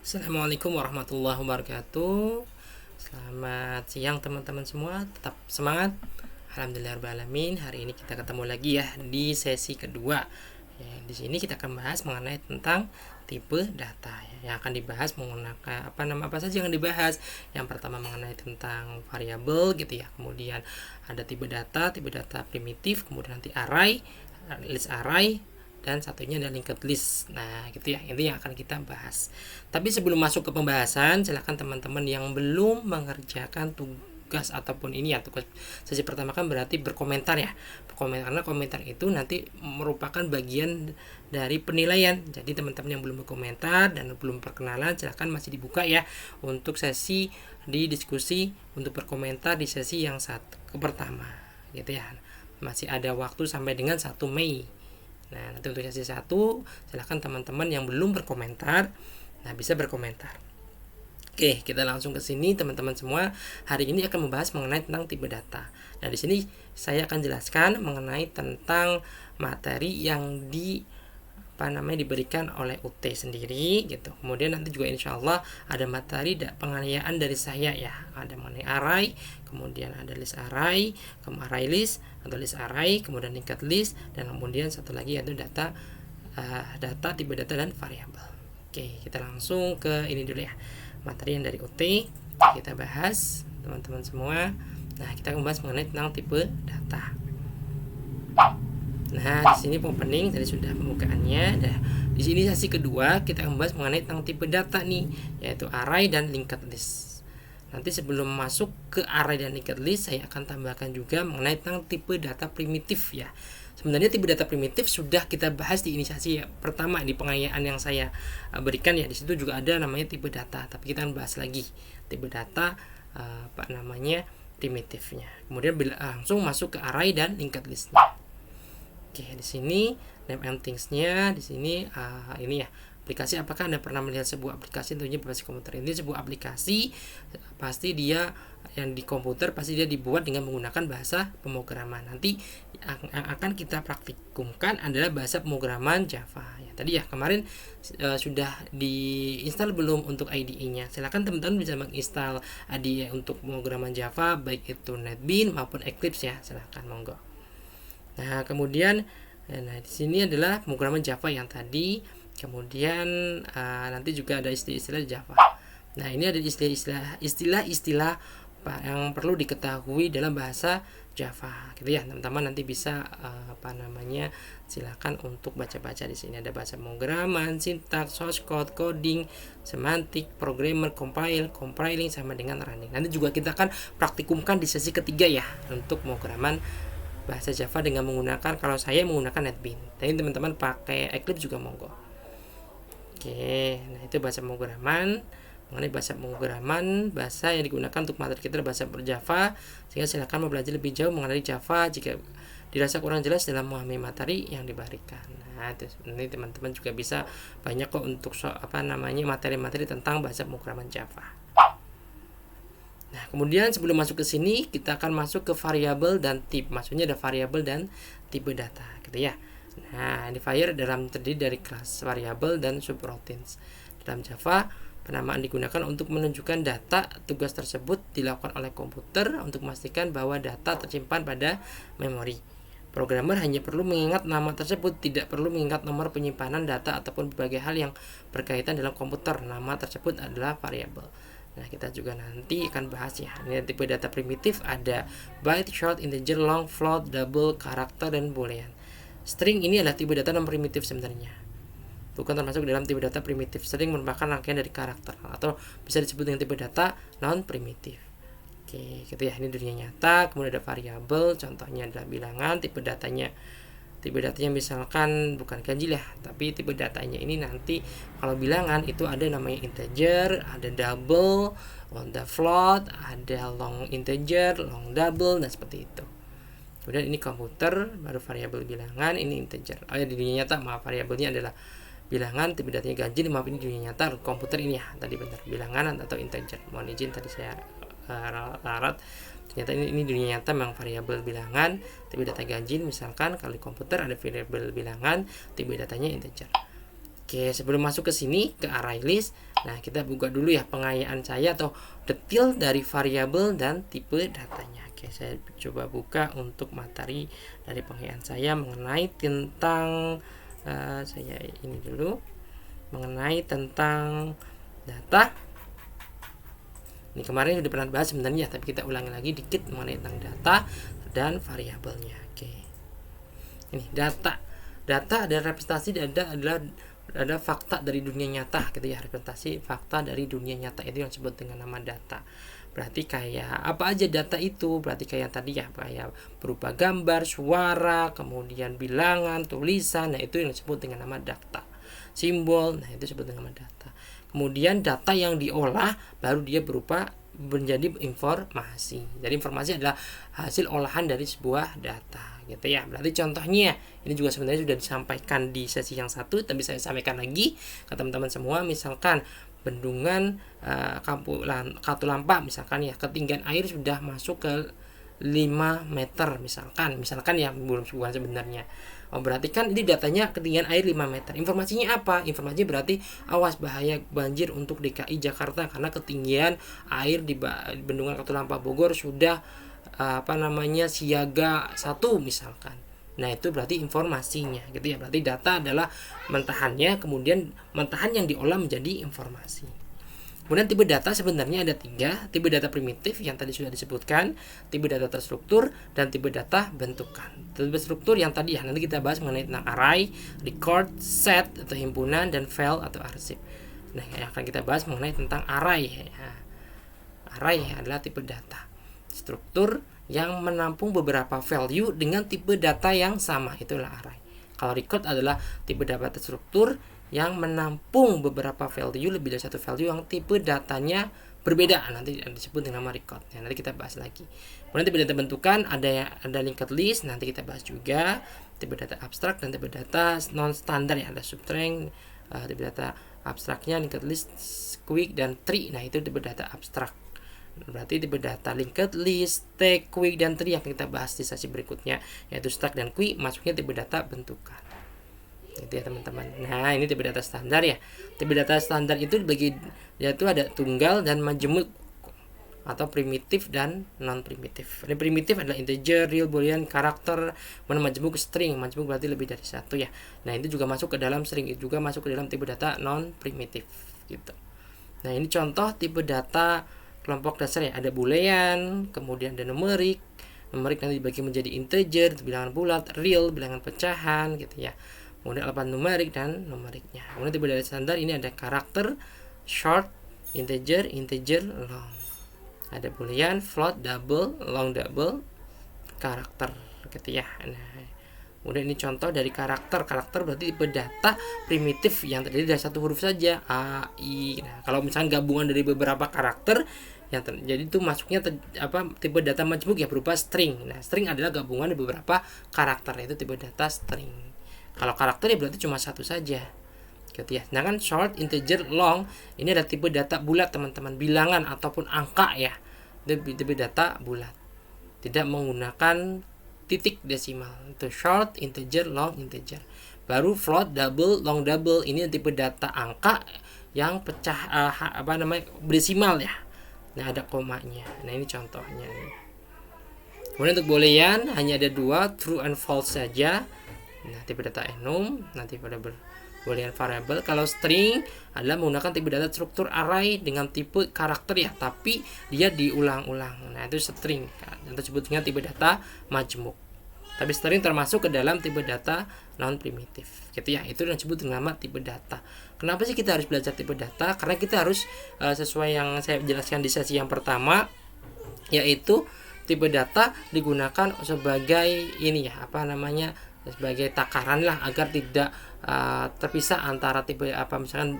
Assalamualaikum warahmatullahi wabarakatuh. Selamat siang teman-teman semua. Tetap semangat. Alhamdulillahirobbilalamin. Hari ini kita ketemu lagi ya di sesi kedua. Ya, di sini kita akan bahas mengenai tentang tipe data ya. Yang akan dibahas menggunakan apa saja yang dibahas. Yang pertama mengenai tentang variabel gitu ya. Kemudian ada tipe data primitif, kemudian nanti array, list array, dan satunya ada linked list. Nah, gitu ya. Itu yang akan kita bahas. Tapi sebelum masuk ke pembahasan, silahkan teman-teman yang belum mengerjakan tugas ataupun ini ya, tugas sesi pertama kan berarti berkomentar ya. Berkomentar, karena komentar itu nanti merupakan bagian dari penilaian. Jadi teman-teman yang belum berkomentar dan belum perkenalan, silahkan masih dibuka ya untuk sesi di diskusi untuk berkomentar di sesi yang pertama gitu ya. Masih ada waktu sampai dengan 1 Mei. Nah, nanti untuk sesi 1, silahkan teman-teman yang belum berkomentar, bisa berkomentar. Oke, kita langsung ke sini teman-teman semua. Hari ini akan membahas mengenai tentang tipe data. Nah, di sini saya akan jelaskan mengenai tentang materi yang diberikan oleh UT sendiri gitu. Kemudian nanti juga insya Allah ada materi penganiayaan dari saya ya. Ada mengenai array, kemudian ada list array, kemudian array list atau list array, kemudian linked list, dan kemudian satu lagi yaitu data tipe data dan variabel. Oke, kita langsung ke ini dulu ya. Materi yang dari UT kita bahas teman-teman semua. Nah, kita akan membahas mengenai tentang tipe data. Nah, di sini opening tadi sudah pembukaannya. Nah, di sini sesi kedua kita akan membahas mengenai tentang tipe data nih, yaitu array dan linked list. Nanti sebelum masuk ke array dan linked list, saya akan tambahkan juga mengenai tentang tipe data primitif ya. Sebenarnya tipe data primitif sudah kita bahas di inisiasi pertama di penganiayaan yang saya berikan ya. Di situ juga ada namanya tipe data, tapi kita akan bahas lagi tipe data primitifnya. Kemudian langsung masuk ke array dan linked list. Oke, di sini name and things-nya di sini ini ya. Aplikasi, apakah Anda pernah melihat sebuah aplikasi tentunya berbasis komputer? Ini sebuah aplikasi, pasti dia yang di komputer pasti dia dibuat dengan menggunakan bahasa pemrograman. Nanti yang akan kita praktikumkan adalah bahasa pemrograman Java. Ya, tadi ya kemarin sudah diinstal belum untuk IDE-nya? Silakan teman-teman bisa menginstal IDE untuk pemrograman Java baik itu NetBeans maupun Eclipse ya. Silakan monggo. Nah, kemudian di sini adalah pemrograman Java yang tadi. Kemudian nanti juga ada istilah-istilah Java. Nah, ini ada istilah-istilah yang perlu diketahui dalam bahasa Java gitu ya. Teman-teman nanti bisa silakan untuk baca-baca di sini. Ada bahasa pemrograman, sintaks, source code, coding, semantik, programmer, compiling sama dengan running. Nanti juga kita akan praktikumkan di sesi ketiga ya untuk pemrograman bahasa Java dengan menggunakan, kalau saya menggunakan NetBeans. Tapi teman-teman pakai Eclipse juga monggo. Oke, nah itu bahasa pemrograman. Mengenai bahasa pemrograman, bahasa yang digunakan untuk materi kita adalah bahasa Java. Sehingga silakan belajar lebih jauh mengenai Java jika dirasa kurang jelas dalam memahami materi yang diberikan. Nah, itu nanti teman-teman juga bisa banyak kok untuk materi-materi tentang bahasa pemrograman Java. Nah, kemudian sebelum masuk ke sini, kita akan masuk ke variabel dan type. Maksudnya ada variabel dan tipe data, gitu ya. Nah, identifier terdiri dari kelas variabel dan subroutines. Dalam Java, penamaan digunakan untuk menunjukkan data. Tugas tersebut dilakukan oleh komputer untuk memastikan bahwa data tersimpan pada memori. Programmer hanya perlu mengingat nama tersebut, tidak perlu mengingat nomor penyimpanan data ataupun berbagai hal yang berkaitan dalam komputer. Nama tersebut adalah variabel. Nah, kita juga nanti akan bahas ya. Ini tipe data primitif ada byte, short, integer, long, float, double, karakter, dan boolean. String ini adalah tipe data non primitif sebenarnya. Bukan termasuk dalam tipe data primitif. String merupakan rangkaian dari karakter atau bisa disebut dengan tipe data non primitif. Oke, gitu ya. Ini dunia nyata. Kemudian ada variabel, contohnya adalah bilangan. Tipe datanya misalkan bukan ganjil ya, tapi tipe datanya ini nanti kalau bilangan itu ada namanya integer, ada double, ada float, ada long integer, long double, dan seperti itu. Kemudian ini komputer, baru variabel bilangan, ini integer. Di dunia nyata maaf, variabelnya adalah bilangan, tipe datanya ganjil, maaf ini dunia nyata. Komputer ini ya, tadi benar bilangan atau integer. Mohon izin tadi saya larat. Ternyata ini dunia nyata memang variabel bilangan, tipe data ganjil. Misalkan kalau di komputer ada variabel bilangan, tipe datanya integer. Oke, sebelum masuk ke sini ke array list, nah kita buka dulu ya pengayaan saya atau detail dari variabel dan tipe datanya. Oke, saya coba buka untuk materi dari pengayaan saya mengenai tentang saya ini dulu mengenai tentang data. Ini kemarin sudah pernah bahas sebenarnya, tapi kita ulangi lagi dikit mengenai tentang data dan variabelnya. Oke. Ini data. Data ada representasi, ada fakta dari dunia nyata gitu ya. Representasi fakta dari dunia nyata itu yang disebut dengan nama data. Berarti kayak apa aja data itu? Berarti kayak tadi ya, kayak berupa gambar, suara, kemudian bilangan, tulisan. Nah, itu yang disebut dengan nama data. Simbol, nah itu disebut dengan nama data. Kemudian data yang diolah baru dia berupa menjadi informasi. Jadi informasi adalah hasil olahan dari sebuah data gitu ya. Berarti contohnya ini juga sebenarnya sudah disampaikan di sesi yang satu, tapi saya sampaikan lagi ke teman-teman semua. Misalkan bendungan Katulampa misalkan ya, ketinggian air sudah masuk ke 5 meter misalkan ya, belum sebenarnya. Oh, berarti kan ini datanya ketinggian air 5 meter. Informasinya apa? Informasi berarti awas bahaya banjir untuk DKI Jakarta karena ketinggian air di bendungan Katulampa Bogor sudah siaga 1 misalkan. Nah, itu berarti informasinya gitu ya. Berarti data adalah mentahannya, kemudian mentahan yang diolah menjadi informasi. Kemudian tipe data sebenarnya ada 3, tipe data primitif yang tadi sudah disebutkan, tipe data terstruktur, dan tipe data bentukan. Tipe struktur yang tadi ya, nanti kita bahas mengenai tentang array, record, set atau himpunan, dan file atau arsip. Nah, yang akan kita bahas mengenai tentang array. Array adalah tipe data struktur yang menampung beberapa value dengan tipe data yang sama, itulah array. Kalau record adalah tipe data struktur yang menampung beberapa value, lebih dari satu value yang tipe datanya berbeda, nanti disebut dengan nama record. Nah, nanti kita bahas lagi. Kemudian tipe data bentukan ada linked list, nanti kita bahas juga. Tipe data abstrak dan tipe data non standar ya, ada substring, tipe data abstraknya linked list, quick, dan tree. Nah, itu tipe data abstrak. Berarti tipe data linked list, stack, quick, dan tree yang kita bahas di sesi berikutnya, yaitu stack dan quick masuknya tipe data bentukan. Itu ya teman-teman. Nah, ini tipe data standar ya. Tipe data standar itu dibagi, yaitu ada tunggal dan majemuk atau primitif dan non primitif. Ini primitif adalah integer, real, boolean, karakter, mana majemuk string. Majemuk berarti lebih dari satu ya. Nah, itu juga masuk ke dalam string, itu juga masuk ke dalam tipe data non primitif gitu. Nah, ini contoh tipe data kelompok dasar ya. Ada boolean, kemudian ada numerik. Numerik nanti dibagi menjadi integer, bilangan bulat, real, bilangan pecahan gitu ya. Kemudian alfanumerik dan numeriknya. Kemudian tipe data standar ini ada karakter, short, integer, long. Ada boolean, float, double, long double, karakter gitu ya. Nah, kemudian ini contoh dari karakter. Karakter berarti tipe data primitif yang terdiri dari satu huruf saja, A, I. Nah, kalau misalnya gabungan dari beberapa karakter yang jadi itu masuknya tipe data majemuk ya, berupa string. Nah, string adalah gabungan dari beberapa karakter, itu tipe data string. Kalau karakternya berarti cuma satu saja gitu ya. Sedangkan short, integer, long ini ada tipe data bulat teman-teman, bilangan ataupun angka ya. Tipe data bulat, tidak menggunakan titik desimal. Itu short, integer, long, integer. Baru float, double, long double ini tipe data angka yang pecah desimal ya. Nah, ada komanya. Nah, ini contohnya nih. Kemudian untuk boolean hanya ada 2, true and false saja. Nah, tipe data enum, nanti pada boolean variable. Kalau string adalah menggunakan tipe data struktur array dengan tipe karakter ya, tapi dia diulang-ulang. Nah, itu string kan. Yang disebutnya tipe data majemuk. Tapi string termasuk ke dalam tipe data non primitif. Gitu ya. Itu yang disebut dengan nama tipe data. Kenapa sih kita harus belajar tipe data? Karena kita harus sesuai yang saya jelaskan di sesi yang pertama, yaitu tipe data digunakan sebagai sebagai takaran lah, agar tidak terpisah antara tipe misalkan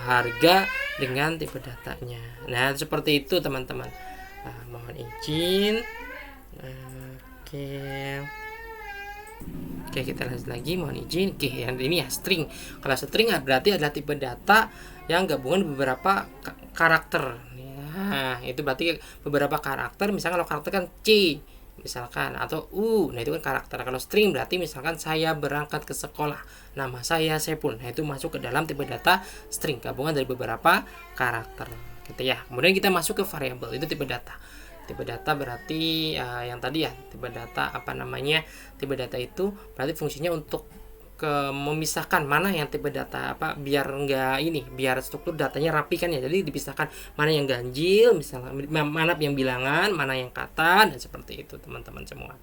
harga dengan tipe datanya. Nah, seperti itu teman-teman. Mohon izin. Oke, kita lanjut lagi. Mohon izin. Oke, yang ini ya string. Kalau string berarti adalah tipe data yang gabungan beberapa karakter. Nah, itu berarti beberapa karakter. Misalnya kalau karakter kan C, misalkan, atau nah itu kan karakter. Kalau string berarti misalkan saya berangkat ke sekolah, nama saya Saiful, nah itu masuk ke dalam tipe data string, gabungan dari beberapa karakter gitu ya. Kemudian kita masuk ke variabel, itu tipe data. Tipe data berarti yang tadi ya, tipe data tipe data itu berarti fungsinya untuk memisahkan mana yang tipe data biar struktur datanya rapi kan ya, jadi dipisahkan mana yang ganjil misalnya, mana yang bilangan, mana yang kata, dan seperti itu teman-teman semua.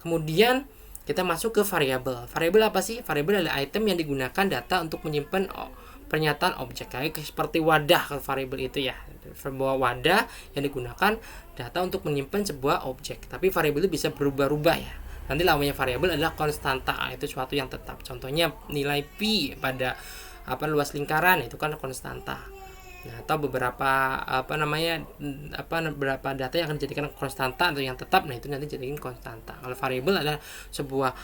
Kemudian kita masuk ke variabel. Variabel apa sih? Variabel adalah item yang digunakan data untuk menyimpan pernyataan objek, kayak seperti wadah. Kalau variabel itu ya sebuah wadah yang digunakan data untuk menyimpan sebuah objek, tapi variabel itu bisa berubah-ubah ya. Nanti namanya variabel adalah konstanta, itu suatu yang tetap. Contohnya nilai pi pada luas lingkaran, itu kan konstanta. Nah, atau beberapa beberapa data yang akan dijadikan konstanta atau yang tetap, nah itu nanti jadikan konstanta. Kalau variabel adalah sebuah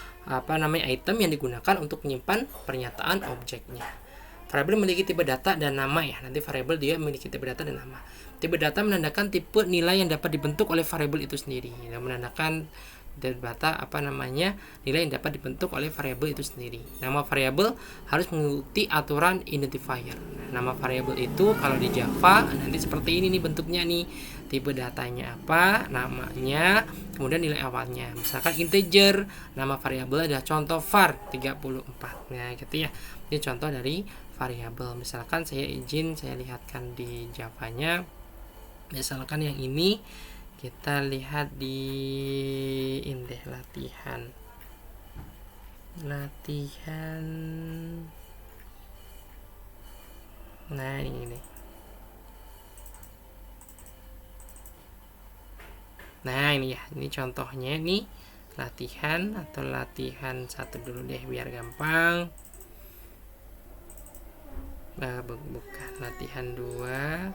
item yang digunakan untuk menyimpan pernyataan objeknya. Variabel memiliki tipe data dan nama ya. Nanti variabel dia memiliki tipe data dan nama. Tipe data menandakan tipe nilai yang dapat dibentuk oleh variabel itu sendiri. Yang menandakan data nilai yang dapat dibentuk oleh variabel itu sendiri. Nama variabel harus mengikuti aturan identifier. Nama variabel itu kalau di Java nanti seperti ini nih bentuknya nih. Tipe datanya apa, namanya, kemudian nilai awalnya. Misalkan integer, nama variabel adalah contoh var 34. Nah, gitu ya. Ini contoh dari variabel. Misalkan saya lihatkan di Javanya. Misalkan yang ini kita lihat di latihan. Nah, ini. Nah, ini ya. Ini contohnya nih. Latihan 1 dulu deh biar gampang. Bukan latihan 2.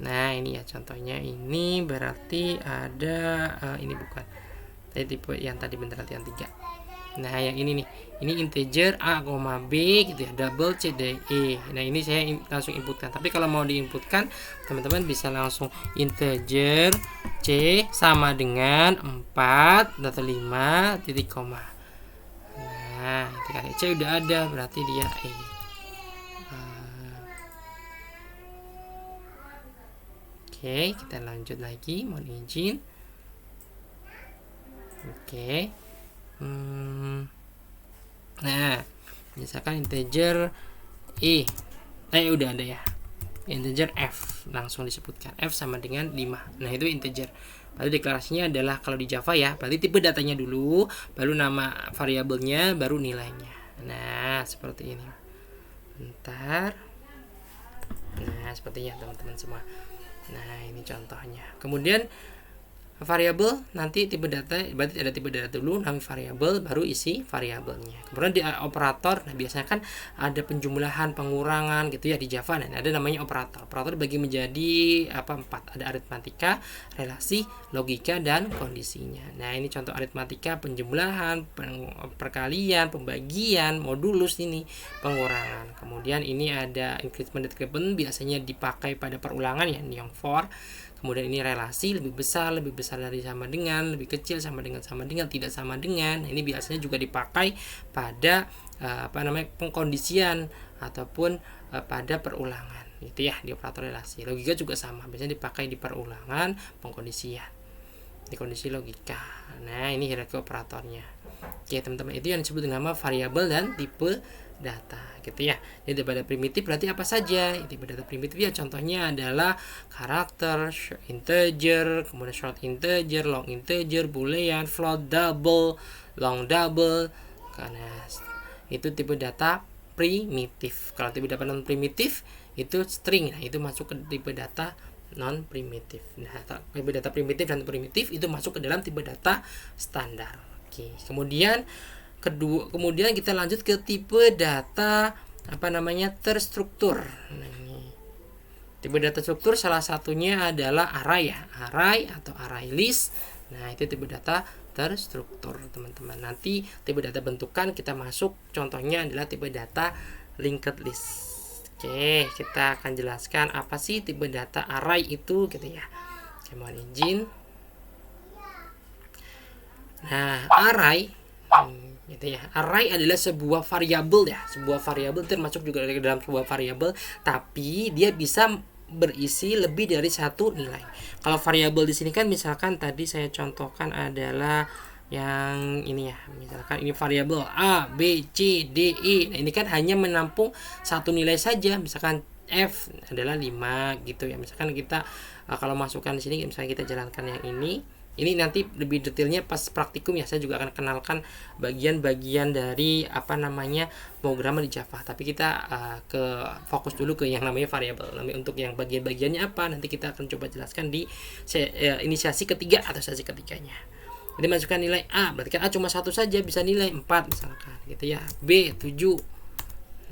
Nah, ini ya contohnya. Ini berarti ada ini bukan. Tipe yang tadi bener latihan 3. Nah, yang ini nih. Ini integer A, B gitu ya. Double C, D, E. Nah, ini saya langsung inputkan. Tapi kalau mau diinputkan, teman-teman bisa langsung integer C sama dengan 4 atau 5 titik koma. Nah, ketika C udah ada berarti dia E. Oke, kita lanjut lagi. Mohon izin. Oke. Nah, misalkan integer udah ada ya. Integer F langsung disebutkan. F sama dengan 5. Nah, itu integer. Berarti deklarasinya adalah kalau di Java ya, berarti tipe datanya dulu, baru nama variabelnya, baru nilainya. Nah, seperti ini. Bentar. Nah, sepertinya teman-teman semua. Nah, ini contohnya. Kemudian variabel nanti tipe data, berarti ada tipe data dulu, nama variabel, baru isi variabelnya. Kemudian di operator, nah biasanya kan ada penjumlahan, pengurangan gitu ya di Java. Nah, ada namanya operator. Operator dibagi menjadi 4. Ada aritmatika, relasi, logika, dan kondisinya. Nah, ini contoh aritmatika, penjumlahan, perkalian, pembagian, modulus, ini pengurangan. Kemudian ini ada increment, decrement, biasanya dipakai pada perulangan ya, ini yang for. Kemudian ini relasi, lebih besar dari sama dengan, lebih kecil sama dengan, tidak sama dengan. Nah, ini biasanya juga dipakai pada pengkondisian ataupun pada perulangan gitu ya, di operator relasi. Logika juga sama, biasanya dipakai di perulangan, pengkondisian, di kondisi logika. Nah, ini hierarki operatornya. Oke, teman-teman, itu yang disebut nama variabel dan tipe data gitu ya. Jadi pada primitif berarti apa saja? Tipe data primitif ya contohnya adalah karakter, integer, kemudian short integer, long integer, boolean, float, double, long double. Karena itu tipe data primitif. Kalau tipe data non primitif itu string. Nah, itu masuk ke tipe data non primitif. Nah, tipe data primitif dan primitif itu masuk ke dalam tipe data standar. Oke. Kemudian kita lanjut ke tipe data terstruktur. Nah, ini tipe data struktur salah satunya adalah array ya, array atau array list. Nah, itu tipe data terstruktur teman-teman. Nanti tipe data bentukan kita masuk, contohnya adalah tipe data linked list. Oke, kita akan jelaskan apa sih tipe data array itu gitu ya. Oke, mohon izin. Nah, array gitu ya. Array adalah sebuah variabel ya. Sebuah variabel termasuk juga dari dalam sebuah variabel, tapi dia bisa berisi lebih dari satu nilai. Kalau variabel di sini kan misalkan tadi saya contohkan adalah yang ini ya. Misalkan ini variabel A, B, C, D, E. Nah, ini kan hanya menampung satu nilai saja. Misalkan F adalah 5 gitu ya. Misalkan kita kalau masukkan di sini misalnya kita jalankan yang ini nanti lebih detailnya pas praktikum ya, saya juga akan kenalkan bagian-bagian dari apa namanya pemrograman di Java. Tapi kita ke fokus dulu ke yang namanya variabel. Untuk yang bagian-bagiannya apa nanti kita akan coba jelaskan di inisiasi ketiga atau sesi ketiganya. Jadi masukkan nilai A, berarti kan A cuma satu saja bisa nilai 4 misalkan gitu ya. B 7.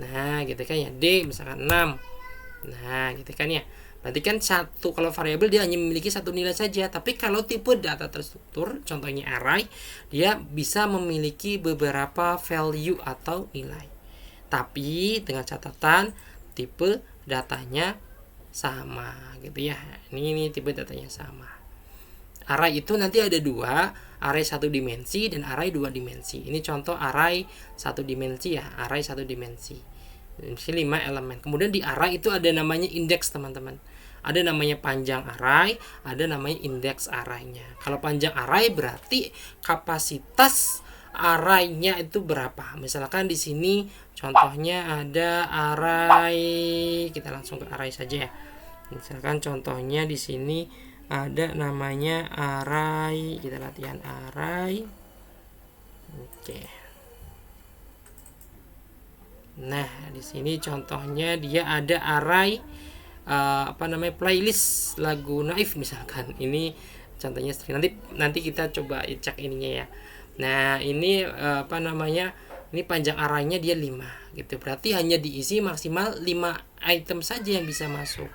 Nah, gitu kan ya. D misalkan 6. Nah, gitu kan ya. Berarti kan satu, kalau variabel dia hanya memiliki satu nilai saja. Tapi kalau tipe data terstruktur, contohnya array, dia bisa memiliki beberapa value atau nilai. Tapi dengan catatan tipe datanya sama gitu ya. Ini tipe datanya sama. Array itu nanti ada dua, array satu dimensi dan array dua dimensi. Ini contoh array satu dimensi ya, array satu dimensi. 5 elemen. Kemudian di array itu ada namanya indeks, teman-teman. Ada namanya panjang array, ada namanya indeks arraynya. Kalau panjang array berarti kapasitas arraynya itu berapa. Misalkan di sini contohnya ada array, kita langsung ke array saja ya. Misalkan contohnya di sini ada namanya array, kita latihan array. Oke. Nah, di sini contohnya dia ada array playlist lagu Naif misalkan. Ini contohnya nanti kita coba cek ininya ya. Nah, ini ini panjang arraynya dia 5 gitu. Berarti hanya diisi maksimal 5 item saja yang bisa masuk.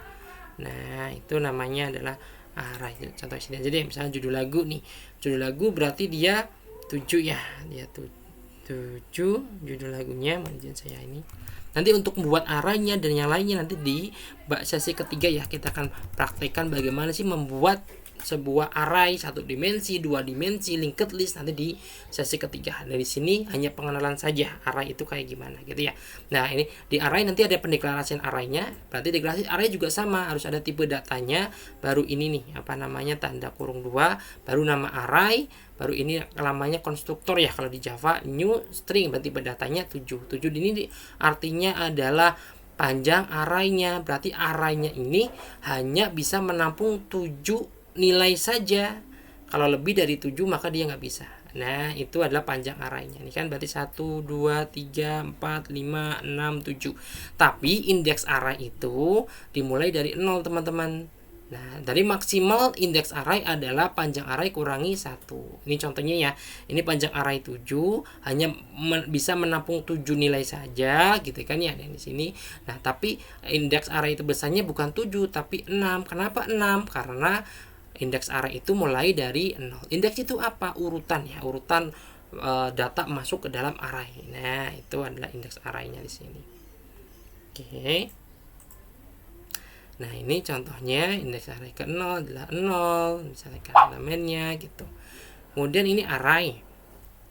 Nah, itu namanya adalah array. Contoh sini. Jadi misalnya judul lagu nih. Judul lagu berarti dia 7 ya. Dia 7 judul lagunya, mungkin saya ini nanti untuk membuat arraynya dan yang lainnya nanti di sesi ketiga ya, kita akan praktekkan bagaimana sih membuat sebuah array satu dimensi, dua dimensi, linked list nanti di sesi ketiga. Dari sini hanya pengenalan saja array itu kayak gimana gitu ya. Nah, ini di array nanti ada pendeklarasian arraynya. Berarti deklarasi array juga sama, harus ada tipe datanya, baru ini nih tanda kurung 2, baru nama array, baru ini namanya konstruktor ya kalau di Java, new string, berarti tipe datanya 7. 7 ini artinya adalah panjang arraynya. Berarti arraynya ini hanya bisa menampung 7 nilai saja. Kalau lebih dari 7 maka dia nggak bisa. Nah, itu adalah panjang arraynya. Ini kan berarti 1, 2, 3, 4, 5, 6, 7. Tapi indeks array itu dimulai dari 0, teman-teman. Nah, dari maksimal indeks array adalah panjang array kurangi 1. Ini contohnya ya. Ini panjang array 7 hanya bisa menampung 7 nilai saja gitu kan ya, di sini. Nah, tapi indeks array itu besarnya bukan 7 tapi 6. Kenapa 6? Karena indeks array itu mulai dari 0. Indeks itu apa? Urutan ya, urutan data masuk ke dalam array. Nah, itu adalah indeks arraynya di sini. Oke. Nah, ini contohnya indeks array ke 0 adalah 0, misalnya kan elemennya gitu. Kemudian ini array.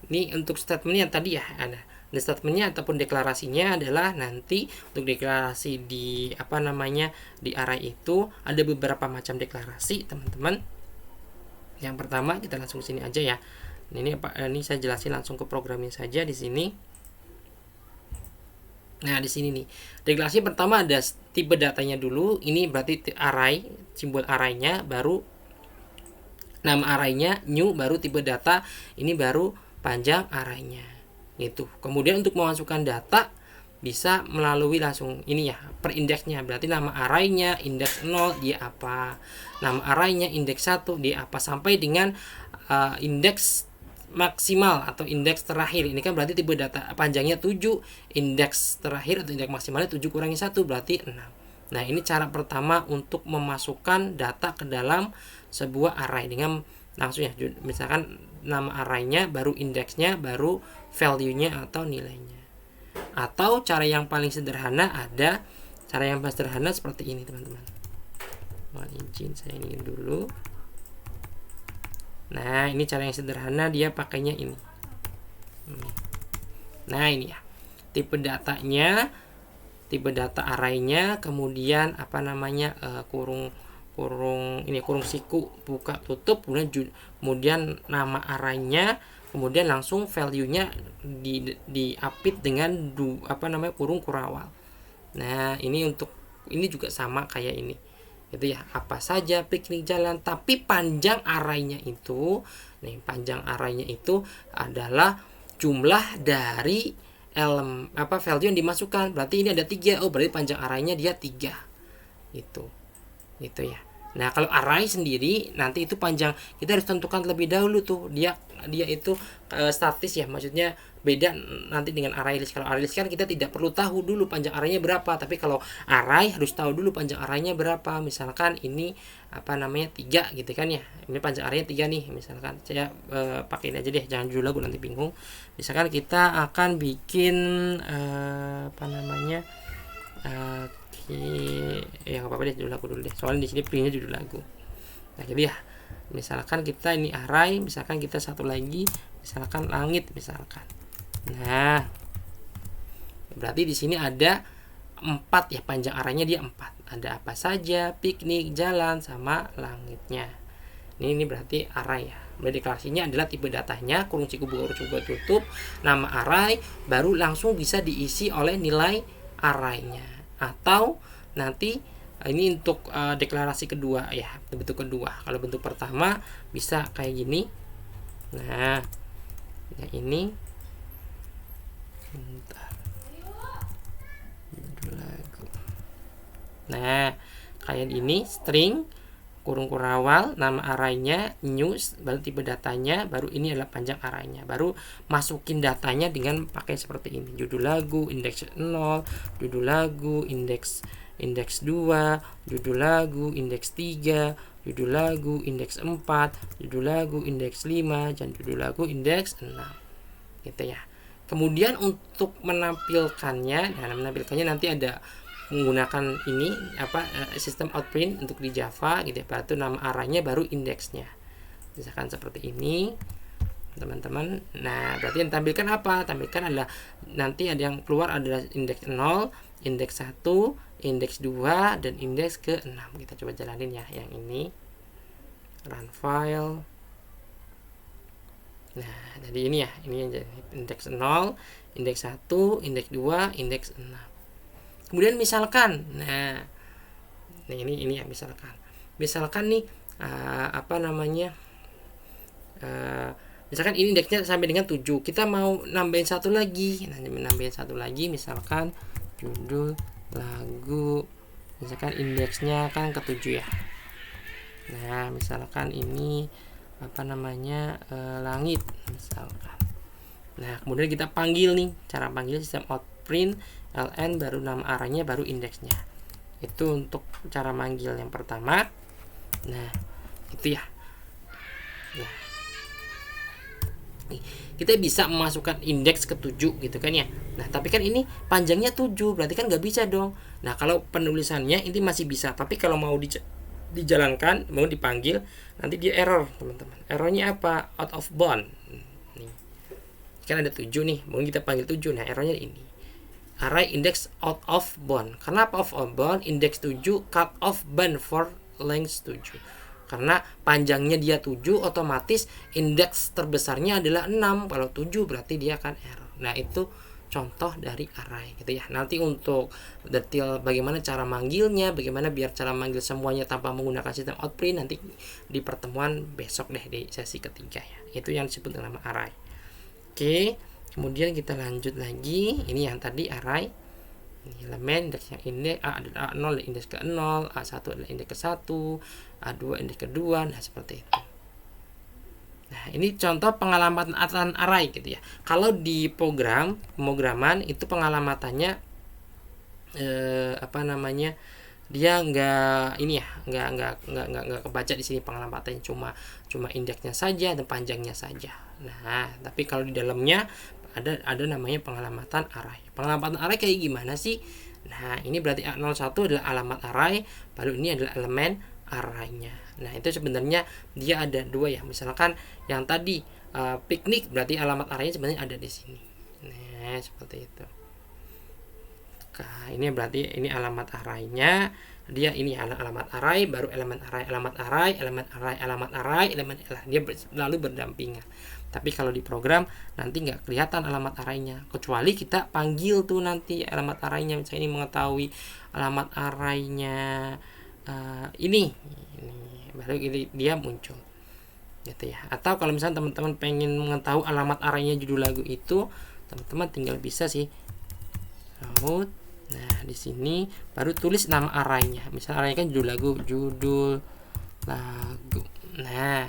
Ini untuk statementnya tadi ya ada. Dan statementnya ataupun deklarasinya adalah nanti untuk deklarasi di di array itu ada beberapa macam deklarasi, teman-teman. Yang pertama kita langsung sini aja ya. Ini saya jelasin langsung ke programnya saja di sini. Nah, di sini nih. Deklarasi pertama ada tipe datanya dulu. Ini berarti array, simbol arraynya, baru nama arraynya, new, baru tipe data, ini baru panjang arraynya. Itu. Kemudian untuk memasukkan data bisa melalui langsung ini ya, per indeksnya. Berarti nama arraynya indeks 0 dia apa, nama arraynya indeks 1 dia apa, sampai dengan indeks maksimal atau indeks terakhir. Ini kan berarti tipe data panjangnya 7, indeks terakhir atau indeks maksimalnya 7 kurangi 1 berarti 6. Nah, ini cara pertama untuk memasukkan data ke dalam sebuah array dengan langsung ya, misalkan nama arraynya, baru indeksnya, baru value-nya atau nilainya. Atau cara yang paling sederhana seperti ini, teman-teman. Mohon izin saya ingin dulu. Nah, ini cara yang sederhana, dia pakainya ini. Nah, ini ya. Tipe data arraynya, kemudian apa namanya, kurung siku buka tutup, kemudian nama arraynya, kemudian langsung value-nya di update dengan kurung kurawal. Nah, ini juga sama kayak ini. Gitu ya, apa saja piknik jalan, tapi panjang arraynya itu adalah jumlah dari value yang dimasukkan. Berarti ini ada 3. Oh, berarti panjang arraynya dia 3. Gitu ya. Nah, kalau array sendiri nanti itu panjang, kita harus tentukan lebih dahulu tuh. Dia itu statis ya, maksudnya beda nanti dengan array list. Kalau array list kan kita tidak perlu tahu dulu panjang arraynya berapa, tapi kalau array harus tahu dulu panjang arraynya berapa. Misalkan ini 3 gitu kan ya. Ini panjang arraynya 3 nih, misalkan. Saya pakai ini aja deh, jangan dulu lagu nanti bingung. Misalkan kita akan bikin ya nggak apa-apa deh, judul lagu dulu deh, soalnya di sini pilihnya judul lagu. Nah, jadi ya, misalkan kita ini array, misalkan kita satu lagi, misalkan langit, misalkan. Nah, berarti di sini ada 4 ya, panjang arraynya dia 4. Ada apa saja, piknik, jalan, sama langitnya. Ini berarti array ya. Deklarasinya adalah tipe datanya, kurung siku buka tutup, nama array, baru langsung bisa diisi oleh nilai arraynya. Atau nanti ini untuk deklarasi kedua ya, bentuk kedua. Kalau bentuk pertama bisa kayak gini. Nah, yang ini nah, kayak ini string kurung kurawal, nama arraynya news, baru tipe datanya, baru ini adalah panjang arraynya. Baru masukin datanya dengan pakai seperti ini. Judul lagu indeks 0, judul lagu indeks 2, judul lagu indeks 3, judul lagu indeks 4, judul lagu indeks 5, dan judul lagu indeks 6. Gitu ya. Kemudian untuk menampilkannya nanti ada menggunakan ini sistem outprint untuk di Java gitu ya. Baru nama arraynya, baru indeksnya, misalkan seperti ini teman-teman. Nah, berarti yang tampilkan apa? Tampilkan adalah nanti ada yang keluar adalah indeks 0, indeks 1, indeks 2, dan indeks ke-6. Kita coba jalanin ya yang ini. Run file. Nah, jadi ini ya, ini indeks 0, indeks 1, indeks 2, indeks 6. Kemudian misalkan, ini ya, misalkan nih misalkan ini indeksnya sampai dengan 7, kita mau nambahin satu lagi. Misalkan judul lagu, misalkan indeksnya kan ke-7 ya. Nah, misalkan ini langit misalkan. Nah, kemudian kita panggil nih, cara panggil sistem outprint ln, baru nama arraynya, baru indeksnya. Itu untuk cara manggil yang pertama. Nah, itu ya. Nah, kita bisa memasukkan indeks ke-7 gitu kan ya. Nah, tapi kan ini panjangnya 7, berarti kan nggak bisa dong. Nah, kalau penulisannya ini masih bisa, tapi kalau mau dijalankan, mau dipanggil, nanti dia error teman-teman. Errornya apa? Out of bound. Nih. Kan ada 7 nih, mau kita panggil 7. Nah, errornya ini. Array index out of bound. Kenapa out of bound? Index 7 cut off bound for length 7. Karena panjangnya dia 7, otomatis indeks terbesarnya adalah 6. Kalau 7 berarti dia akan error. Nah, itu contoh dari array gitu ya. Nanti untuk detail bagaimana cara manggilnya, bagaimana biar cara manggil semuanya tanpa menggunakan sistem outprint, nanti di pertemuan besok deh, di sesi ketiga ya. Itu yang disebut dengan nama array. Oke. Kemudian kita lanjut lagi. Ini yang tadi array. Ini elemen indeks yang indeks A0 adalah indeks ke-0, A1 adalah indeks ke-1, A2 indeks ke-2. Nah, seperti itu. Nah, ini contoh pengalamatan array gitu ya. Kalau di pemrograman itu pengalamatannya dia nggak kebaca di sini pengalamatannya, cuma indeksnya saja dan panjangnya saja. Nah, tapi kalau di dalamnya ada namanya pengalamatan array. Pengalamatan array kayak gimana sih? Nah, ini berarti A01 adalah alamat array, baru ini adalah elemen arraynya. Nah itu sebenarnya dia ada dua ya. Misalkan yang tadi piknik, berarti alamat arraynya sebenarnya ada di sini. Nah seperti itu. Nah, ini berarti ini alamat arraynya. Dia ini alamat array, baru elemen array, alamat array, elemen array, alamat array, elemen array. Dia lalu berdampingan. Tapi kalau di program nanti nggak kelihatan alamat arraynya, kecuali kita panggil tuh nanti alamat arraynya. Misalnya ini mengetahui alamat arraynya ini baru ini dia muncul gitu ya. Atau kalau misalnya teman-teman pengen mengetahui alamat arraynya judul lagu itu, teman-teman tinggal bisa sih out. Nah di sini baru tulis nama arraynya. Misalnya arraynya kan judul lagu. Nah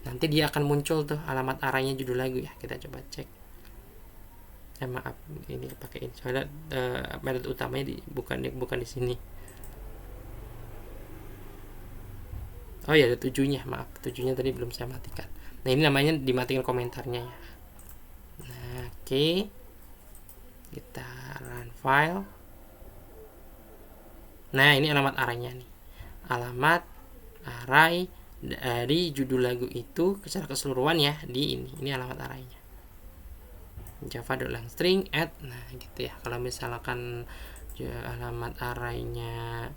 nanti dia akan muncul tuh alamat arraynya judul lagu ya. Kita coba cek. Maaf ini pakai ini soalnya metode utamanya bukan di sini. Oh ya ada 7-nya, maaf 7-nya tadi belum saya matikan. Nah ini namanya dimatikan komentarnya ya. Nah oke. Kita run file. Nah ini alamat arraynya nih. Alamat array dari judul lagu itu secara keseluruhan ya di ini. Ini alamat arraynya. Java.langstring add. Nah gitu ya. Kalau misalkan alamat arraynya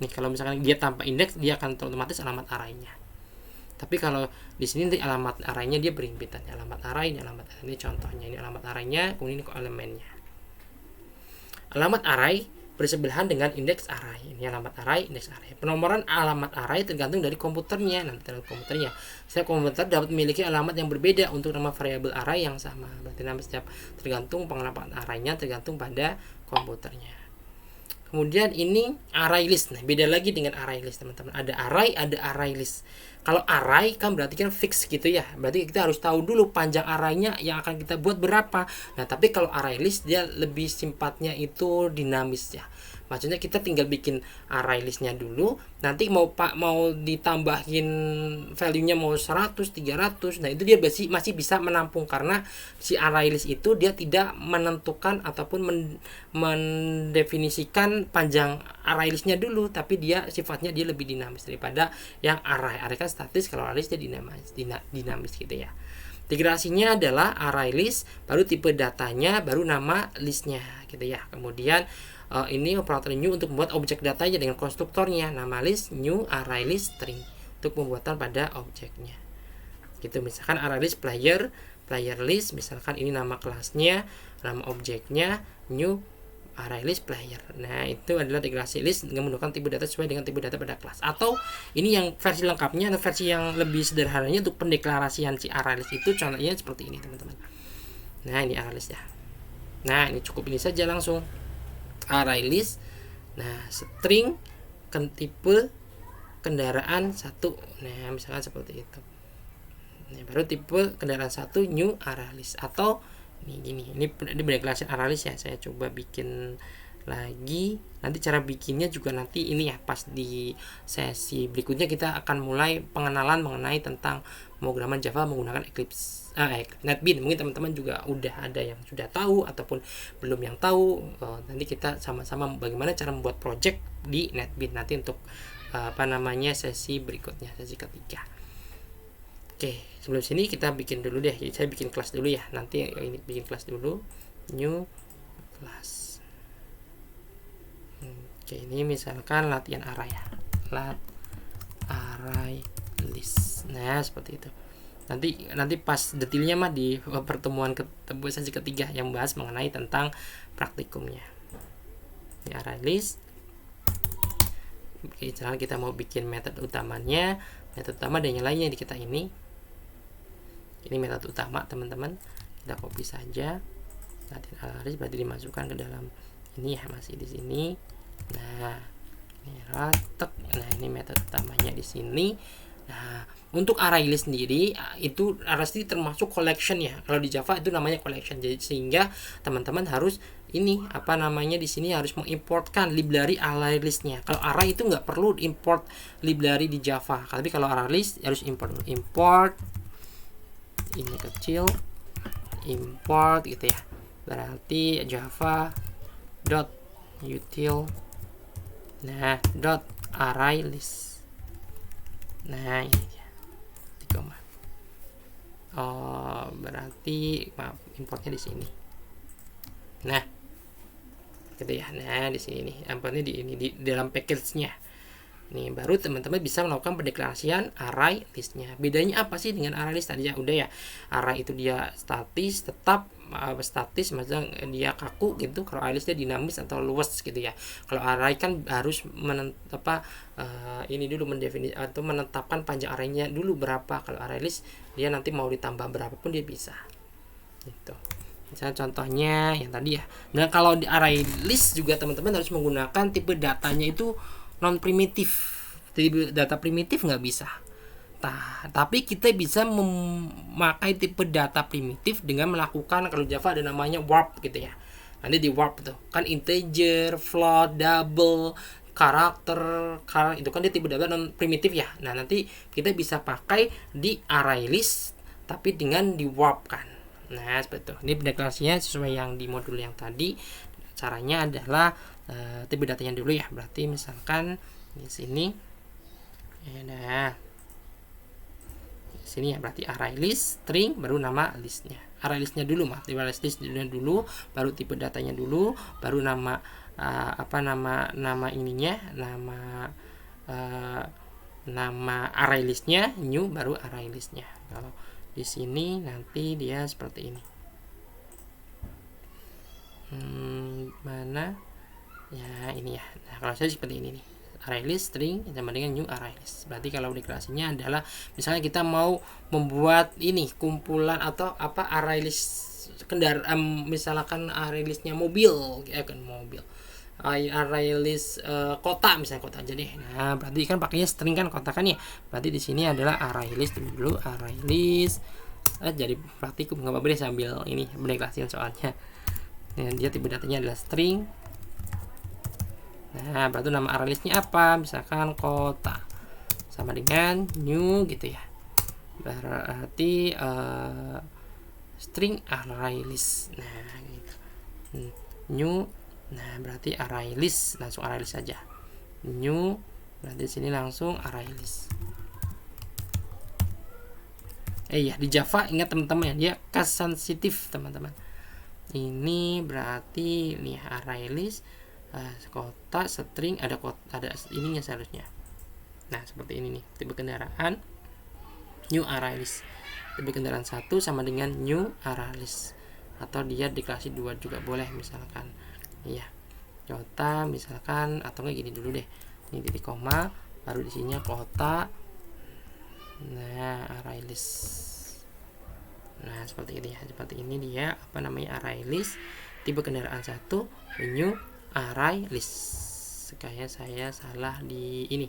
nih, kalau misalkan dia tanpa indeks, dia akan otomatis alamat arraynya. Tapi kalau di sini nanti alamat arraynya dia berhimpitan. Alamat array, ini contohnya. Ini alamat arraynya, kemudian ini elemennya. Alamat array bersebelahan dengan indeks array. Ini alamat array, indeks array. Penomoran alamat array tergantung dari komputernya. Nanti dari komputernya. Setiap komputer dapat memiliki alamat yang berbeda untuk nama variabel array yang sama. Berarti nama setiap tergantung pengalaman arraynya tergantung pada komputernya. Kemudian ini array list. Nah, beda lagi dengan array list, teman-teman. Ada array, ada array list. Kalau array kan berarti kan fix gitu ya. Berarti kita harus tahu dulu panjang arraynya yang akan kita buat berapa. Nah, tapi kalau array list dia lebih sifatnya itu dinamis ya. Maksudnya kita tinggal bikin array listnya dulu, nanti mau ditambahin value-nya mau 100, 300. Nah, itu dia masih bisa menampung karena si array list itu dia tidak menentukan ataupun mendefinisikan panjang array listnya dulu, tapi dia sifatnya dia lebih dinamis daripada yang array. Array kan statis, kalau array list dia dinamis gitu ya. Integrasinya adalah array list, baru tipe datanya, baru nama listnya gitu ya. Kemudian ini operator new untuk membuat objek datanya dengan konstruktornya, nama list, new, array list, string untuk pembuatan pada objeknya. Gitu, misalkan array list player list, misalkan ini nama kelasnya, nama objeknya, new array list player. Nah, itu adalah integrasi list dengan menggunakan tipe data sesuai dengan tipe data pada kelas. Atau ini yang versi lengkapnya atau versi yang lebih sederhananya untuk pendeklarasian si array list itu contohnya seperti ini, teman-teman. Nah, ini array list ya. Nah, ini cukup ini saja langsung. Array list. Nah, string tipe kendaraan 1. Nah, misalkan seperti itu. Nah, baru tipe kendaraan 1 new array list. Atau ini berdeklarasi array list ya. Saya coba bikin lagi. Nanti cara bikinnya juga nanti ini ya, pas di sesi berikutnya kita akan mulai pengenalan mengenai tentang pemrograman Java menggunakan Eclipse. NetBeans. Mungkin teman-teman juga udah ada yang sudah tahu ataupun belum yang tahu. Nanti kita sama-sama bagaimana cara membuat project di NetBeans nanti untuk sesi berikutnya, sesi ketiga. Oke, sebelum sini kita bikin dulu deh. Saya bikin kelas dulu ya. Nanti ini bikin kelas dulu. New class. Oke, ini misalkan latihan array ya. Array list. Nah, seperti itu. Nanti pas detailnya mah di pertemuan sesi ketiga yang bahas mengenai tentang praktikumnya. Ini array list. Oke, misalnya kita mau bikin metode utamanya. Metode utama dan yang lainnya di kita ini. Ini metode utama, teman-teman. Kita copy saja. Latihan array list berarti dimasukkan ke dalam ini ya, masih di sini. Nah, ini ratek. Nah, ini metode utamanya di sini. Nah, untuk array list sendiri itu array list termasuk collection ya. Kalau di Java itu namanya collection. Jadi sehingga teman-teman harus di sini harus mengimportkan library array listnya. Kalau array itu nggak perlu import library di Java. Tapi kalau array list harus import ini kecil, import gitu ya. Berarti Java.util Nah, dot array list. Nah, ini dia. Koma. Oh, berarti maaf, importnya di sini. Nah, gitu ya. Nah, di sini nih, importnya di dalam package-nya. Nih, baru teman-teman bisa melakukan pendeklarasian array listnya. Bedanya apa sih dengan array list tadi ya? Udah ya, array itu dia statis, tetap statis, maksudnya dia kaku gitu. Kalau array list dia dinamis atau luas gitu ya. Kalau array kan harus ini dulu mendefinisi atau menetapkan panjang arraynya dulu berapa. Kalau array list dia nanti mau ditambah berapapun dia bisa. Gitu. Misalnya contohnya yang tadi ya. Nah, kalau di array list juga teman-teman harus menggunakan tipe datanya itu non primitif. Jadi data primitif nggak bisa. Tapi kita bisa memakai tipe data primitif dengan melakukan, kalau Java ada namanya warp gitu ya. Nanti di warp tuh kan integer, float, double, karakter itu kan dia tipe data non primitif ya. Nah, nanti kita bisa pakai di array list tapi dengan di warp kan. Nah, seperti itu. Ini deklarasinya sesuai yang di modul yang tadi. Caranya adalah tipe datanya dulu ya. Berarti misalkan di sini nah di sini ya, berarti array list string baru nama listnya. Array listnya dulu mah, tipe array list dulu, baru tipe datanya dulu, baru nama nama ininya, nama array listnya, new baru array listnya. Kalau di sini nanti dia seperti ini. Mana ya, ini ya. Nah, kalau saya seperti ini nih, array list string sama dengan new array list. Berarti kalau deklarasinya adalah misalnya kita mau membuat ini kumpulan atau array list kendaraan, misalkan array listnya mobil, kan mobil, array list kota, misalnya kota aja deh. Nah, berarti kan pakainya string kan, kota kan ya. Berarti di sini adalah array list dulu, array list. Jadi praktikum nggak apa-apa deh sambil ini berdeklarasikan soalnya. Nah, dia tipe datanya adalah string. Nah, berarti nama array listnya apa? Misalkan kota sama dengan new gitu ya. Berarti string array list. Nah, gitu. New. Nah, berarti array list, langsung array list saja. New, berarti sini langsung array list. Ya, di Java ingat teman-teman ya, dia case sensitif teman-teman. Ini berarti nih array list kota string ada ininya seharusnya. Nah, seperti ini nih, tipe kendaraan new array list. Tipe kendaraan 1 sama dengan new array list. Atau dia deklarasi 2 juga boleh misalkan. Iya. Kota misalkan, atau enggak gini dulu deh. Ini titik koma, baru di sininya kota. Nah, array list. Nah, seperti ini ya. Seperti ini dia array list tipe kendaraan 1 new array list. Kayak saya salah di ini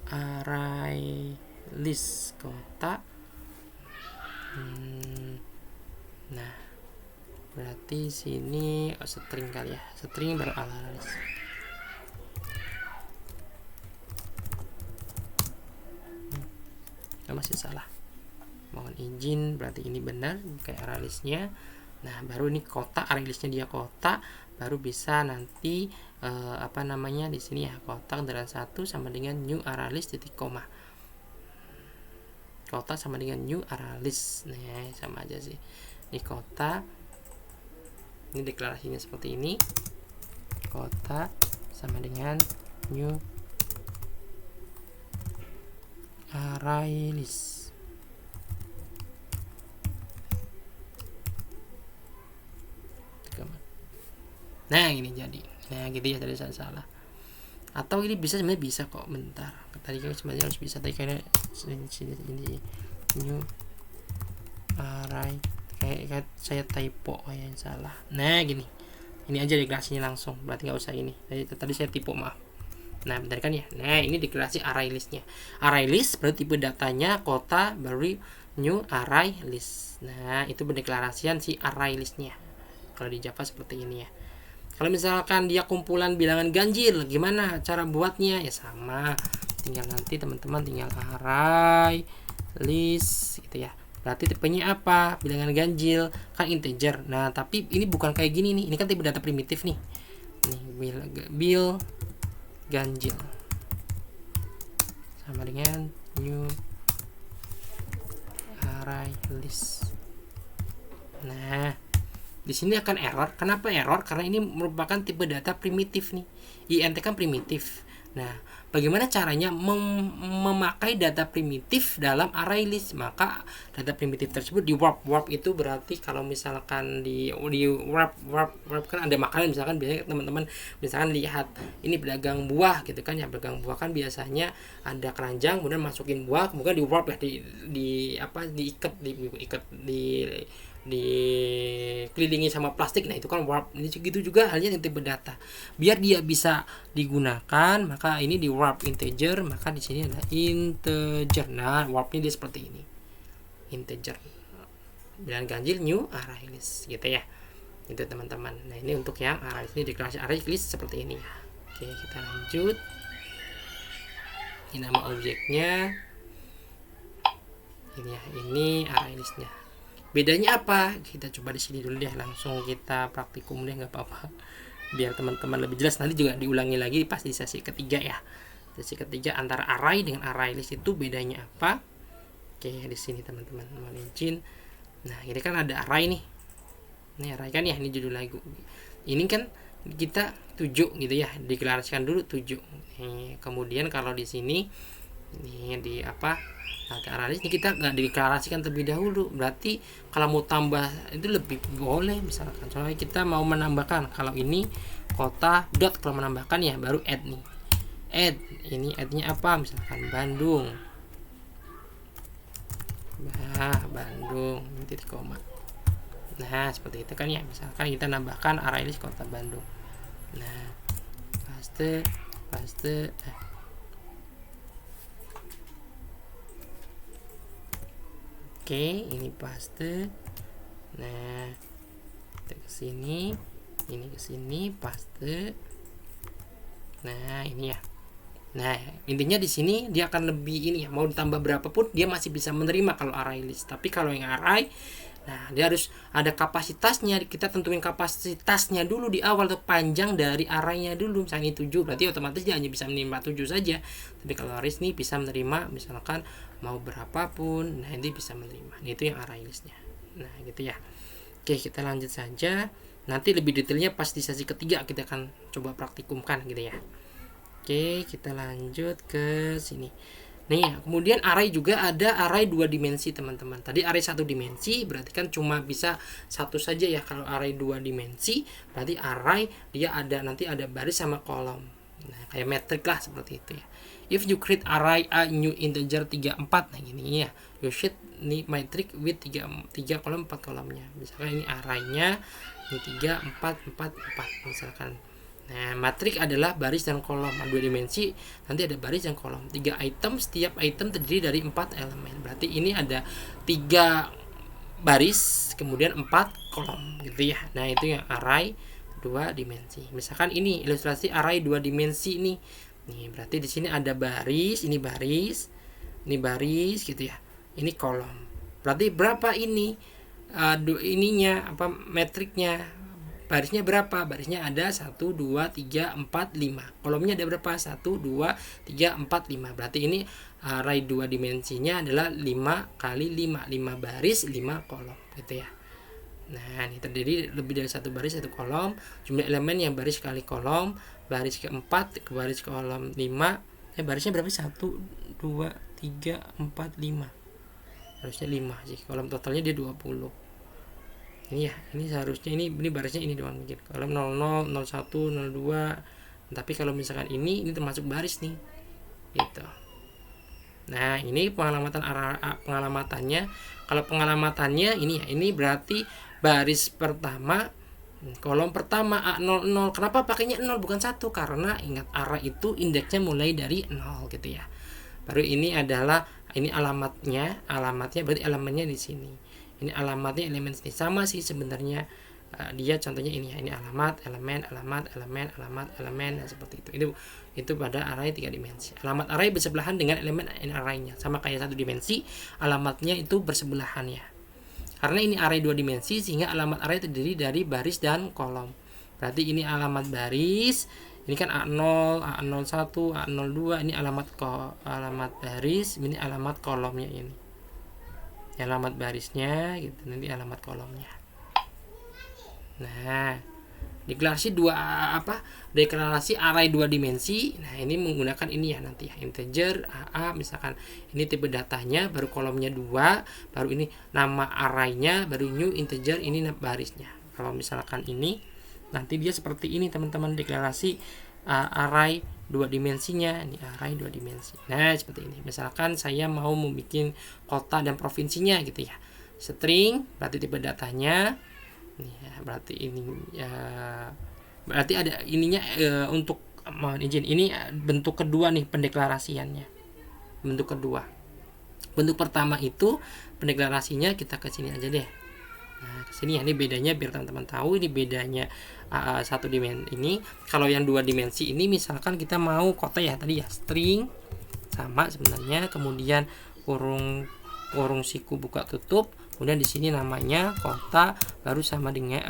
array list kota. Nah, berarti sini string kali ya, string baru array list. Masih salah, mohon izin. Berarti ini benar kayak array listnya. Nah, baru ini kota, array listnya dia kota, baru bisa nanti di sini ya, kota kendaraan 1 sama dengan new array list titik koma. Kota sama dengan new array list. Nah, sama aja sih. Ini kota. Ini deklarasinya seperti ini. Kota sama dengan new array list. Nah, ini jadi. Nah, gitu ya, tadi saya salah. Atau ini bisa, sebenarnya bisa kok. Bentar. Tadi kan sebenarnya harus bisa, tadi kayaknya ini new array kayak saya typo yang salah. Nah, gini. Ini aja deklarasinya langsung. Berarti nggak usah ini. Tadi saya typo, maaf. Nah, bentar kan ya. Nah, ini deklarasi array listnya. Array list berarti tipe datanya kota, baru new array list. Nah, itu pendeklarasian si array listnya. Kalau di Java seperti ini ya. Kalau misalkan dia kumpulan bilangan ganjil, gimana cara buatnya? Ya sama, tinggal nanti teman-teman tinggal array list gitu ya. Berarti tipenya apa? Bilangan ganjil kan integer. Nah, tapi ini bukan kayak gini nih. Ini kan tipe data primitif nih. Nih, bil ganjil sama dengan new array list. Nah, di sini akan error. Kenapa error? Karena ini merupakan tipe data primitif nih. int kan primitif. Nah, bagaimana caranya memakai data primitif dalam array list? Maka data primitif tersebut di warp. Warp itu berarti kalau misalkan di warp kan ada makanan, misalkan biasanya teman-teman misalkan lihat ini pedagang buah gitu kan ya, pedagang buah kan biasanya ada keranjang kemudian masukin buah kemudian di warp ya, dikelilingi sama plastik. Nah, itu kan warp. Ini gitu juga halnya dengan tipe data. Biar dia bisa digunakan, maka ini di warp integer, maka di sini ada integer. Nah, warpnya dia seperti ini. Integer. Dan ganjil new array list gitu ya. Itu teman-teman. Nah, ini untuk yang array list, ini deklarasi array list seperti ini ya. Oke, kita lanjut. Ini nama objeknya. Ini ya, ini array listnya. Bedanya apa? Kita coba di sini dulu deh, langsung kita praktikum deh, nggak apa-apa. Biar teman-teman lebih jelas, nanti juga diulangi lagi pas di sesi ketiga ya. Sesi ketiga antara array dengan array list itu bedanya apa? Oke, di sini teman-teman mau izin. Nah, ini kan ada array nih. Ini array kan ya, ini judul lagu. Ini kan kita 7 gitu ya, deklarasikan dulu 7. Nih, kemudian kalau di sini ini di apa? Nah, array list ini kita nggak dideklarasikan terlebih dahulu. Berarti kalau mau tambah itu lebih boleh, misalkan soalnya kita mau menambahkan, kalau ini kota dot, kalau menambahkan ya baru add nih. Add, ini add-nya apa? Misalkan Bandung. Bandung titik koma. Nah, seperti itu kan ya. Misalkan kita nambahkan array list kota Bandung. Nah, paste Oke, ini paste. Nah, kita ke sini, ini ke sini, paste. Nah, ini ya. Nah, intinya di sini dia akan lebih ini ya, mau ditambah berapapun dia masih bisa menerima kalau array list. Tapi kalau yang array, nah dia harus ada kapasitasnya. Kita tentuin kapasitasnya dulu di awal, tuh panjang dari arraynya dulu. Misalnya 7, berarti otomatis dia hanya bisa menerima 7 saja. Tapi kalau array ini bisa menerima misalkan mau berapapun, nah ini bisa menerima. Itu yang array listnya. Nah, gitu ya. Oke, kita lanjut saja. Nanti lebih detailnya pas di sesi ketiga kita akan coba praktikumkan gitu ya. Oke, kita lanjut ke sini. Nih, kemudian array juga ada array 2 dimensi, teman-teman. Tadi array 1 dimensi berarti kan cuma bisa satu saja ya. Kalau array 2 dimensi berarti array dia ada nanti ada baris sama kolom. Nah, kayak metrik lah seperti itu ya. If you create array a new integer 34, nah gini ya. You should need matrix with 3 kolom 4 kolomnya. Misalkan ini arraynya ini 3 4 4 4 misalkan. Nah, matrik adalah baris dan kolom 2 dimensi. Nanti ada baris dan kolom. 3 item, setiap item terdiri dari 4 elemen. Berarti ini ada 3 baris, kemudian 4 kolom gitu ya. Nah, itu yang array 2 dimensi. Misalkan ini ilustrasi array 2 dimensi nih. Nih, berarti di sini ada baris, ini baris gitu ya. Ini kolom. Berarti berapa ini? Ininya apa metriknya? Barisnya berapa? Barisnya ada 1 2 3 4 5. Kolomnya ada berapa? 1 2 3 4 5. Berarti ini array 2 dimensinya adalah 5 kali 5. 5 baris, 5 kolom gitu ya. Nah, ini terdiri lebih dari 1 baris 1 kolom. Jumlah elemen yang baris kali kolom, baris keempat ke baris kolom 5. Barisnya berapa? 1 2 3 4 5. Harusnya 5 sih. Kolom totalnya dia 20. Ini ya, ini seharusnya ini barisnya ini doang mungkin. Kolom 00, 01, 02. Tapi kalau misalkan ini termasuk baris nih. Gitu. Nah, ini pengalamatannya. Kalau pengalamatannya ini ya, ini berarti baris pertama, kolom pertama A00. Kenapa pakainya 0 bukan 1? Karena ingat array itu indeksnya mulai dari 0 gitu ya. Baru ini adalah ini alamatnya berarti elemennya di sini. Ini alamatnya elemen sini. Sama sih sebenarnya dia contohnya ini ya. Ini alamat, elemen, dan seperti itu. Itu pada array 3 dimensi. Alamat array bersebelahan dengan elemen arraynya. Sama kayak 1 dimensi, alamatnya itu bersebelahan ya. Karena ini array 2 dimensi sehingga alamat array terdiri dari baris dan kolom. Berarti ini alamat baris. Ini kan A0, A01, A02, ini alamat baris, ini alamat kolomnya ini. Alamat barisnya gitu, nanti alamat kolomnya. Nah, deklarasi deklarasi array 2 dimensi. Nah, ini menggunakan ini ya nanti ya, integer AA misalkan ini tipe datanya, baru kolomnya 2, baru ini nama arraynya, baru new integer, ini barisnya. Kalau misalkan ini nanti dia seperti ini teman-teman, deklarasi array 2 dimensinya, ini array 2 dimensi. Nah, seperti ini. Misalkan saya mau membuat kota dan provinsinya gitu ya. String berarti tipe datanya. Nih ya, berarti ini ya, berarti ada ininya untuk mohon izin, ini bentuk kedua nih pendeklarasiannya. Bentuk kedua. Bentuk pertama itu pendeklarasinya kita ke sini aja deh. Nah, kesini ya, ini bedanya biar teman-teman tahu ini bedanya satu dimensi ini. Kalau yang 2 dimensi ini misalkan kita mau kota ya tadi ya, string sama sebenarnya, kemudian kurung siku buka tutup, kemudian di sini namanya kota, baru sama dengan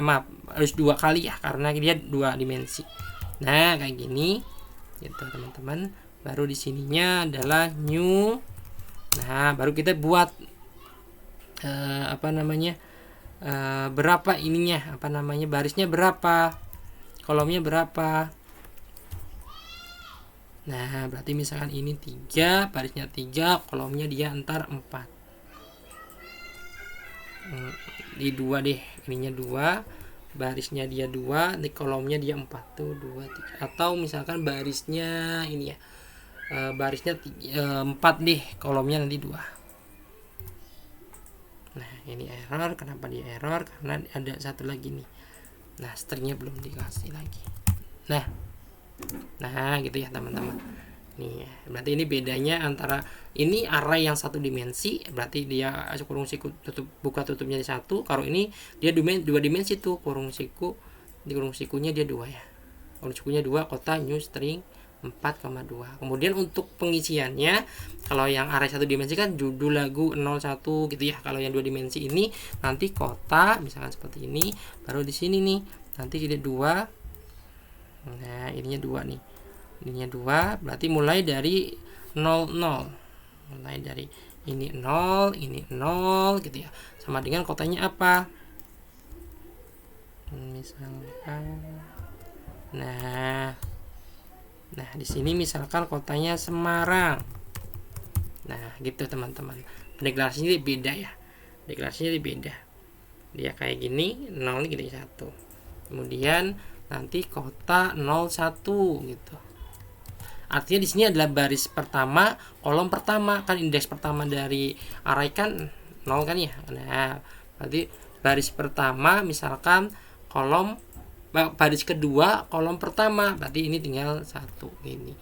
harus 2 kali ya karena dia 2 dimensi. Nah, kayak gini gitu teman-teman. Baru di sininya adalah new. Nah, baru kita buat berapa ininya, barisnya berapa, kolomnya berapa. Nah, berarti misalkan ini 3, barisnya 3, kolomnya dia antar 4. Di 2 deh, ininya 2, barisnya dia 2, di kolomnya dia 4 tuh, 2 3. Atau misalkan barisnya ini ya, barisnya 4 deh, kolomnya nanti 2. Nah, ini error. Kenapa dia error? Karena ada satu lagi nih. Nah, stringnya belum dikasih lagi. Nah gitu ya teman-teman. Nih, berarti ini bedanya antara ini array yang 1 dimensi, berarti dia kurung siku buka tutupnya di 1. Kalau ini dia 2 dimensi tuh, kurung siku, di kurung sikunya dia 2 ya. Kurung sikunya 2, kota new string 4,2. Kemudian untuk pengisiannya, kalau yang array 1 dimensi kan judul lagu 01 gitu ya. Kalau yang 2 dimensi ini nanti kota misalkan seperti ini, baru di sini nih nanti jadi 2. Nah, ininya 2 nih. Ininya 2, berarti mulai dari 00. Mulai dari ini 0, ini 0 gitu ya. Sama dengan kotanya apa? Misalkan Nah, di sini misalkan kotanya Semarang. Nah, gitu teman-teman. Deklarasinya beda ya. Deklarasinya beda. Dia kayak gini, 0 ini jadi 1. Kemudian nanti kota 01 gitu. Artinya di sini adalah baris pertama, kolom pertama, kan indeks pertama dari array kan 0 kan ya. Nah, berarti baris pertama misalkan baris kedua kolom pertama, berarti ini tinggal 1 ini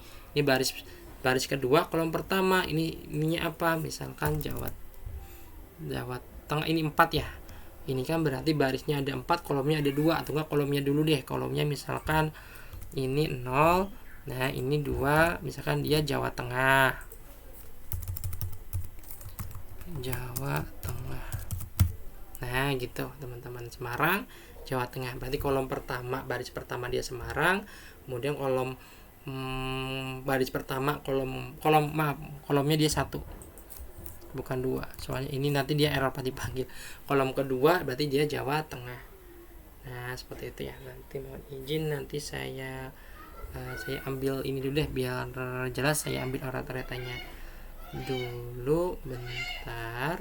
baris kedua kolom pertama, ininya apa, misalkan Jawa Tengah, ini 4 ya. Ini kan berarti barisnya ada 4, kolomnya ada 2, atau enggak kolomnya dulu deh, kolomnya misalkan ini 0. Nah, ini 2, misalkan dia Jawa Tengah. Nah, gitu teman-teman, Semarang Jawa Tengah. Berarti kolom pertama, baris pertama dia Semarang, kemudian kolom baris pertama kolomnya dia 1, bukan 2. Soalnya ini nanti dia error pas dipanggil. Kolom kedua berarti dia Jawa Tengah. Nah, seperti itu ya. Nanti mohon izin, nanti saya ambil ini dulu deh biar jelas. Saya ambil orat-oratanya dulu bentar.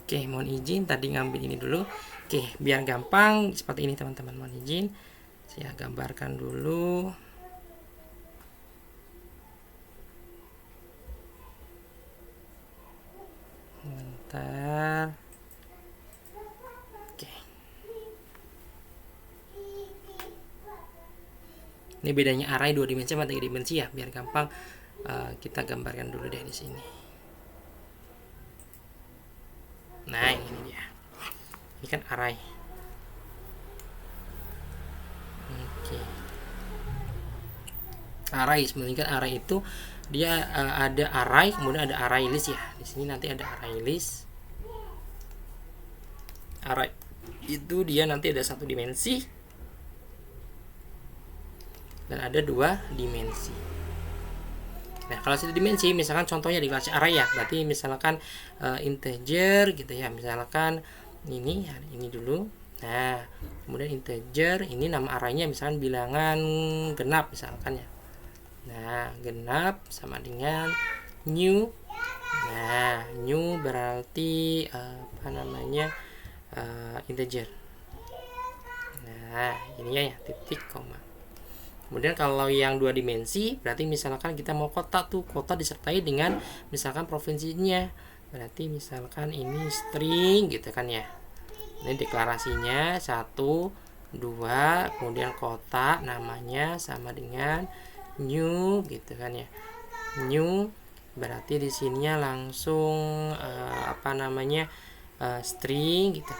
Oke, mohon izin tadi ngambil ini dulu. Oke, biar gampang seperti ini teman-teman, mohon izin saya gambarkan dulu. Bentar. Oke. Ini bedanya array 2 dimensi sama 3 dimensi ya, biar gampang kita gambarkan dulu deh di sini. Nah, ini dia. Ini kan array. Oke. Array sebenarnya kan array itu dia ada array, kemudian ada array list ya. Di sini nanti ada array list. Array itu dia nanti ada 1 dimensi dan ada 2 dimensi. Nah, kalau 1 dimensi misalkan contohnya deklarasi array ya, berarti misalkan integer gitu ya, misalkan ini dulu. Nah, kemudian integer ini nama arraynya misalkan bilangan genap misalkan ya. Nah, genap sama dengan new. Nah, new berarti integer. Nah, ini ya titik koma. Kemudian kalau yang 2 dimensi berarti misalkan kita mau kota tuh, kota disertai dengan misalkan provinsinya. Berarti misalkan ini string gitu kan ya. Ini deklarasinya 1, 2, kemudian kota namanya sama dengan new gitu kan ya. New berarti di sininya langsung string gitu.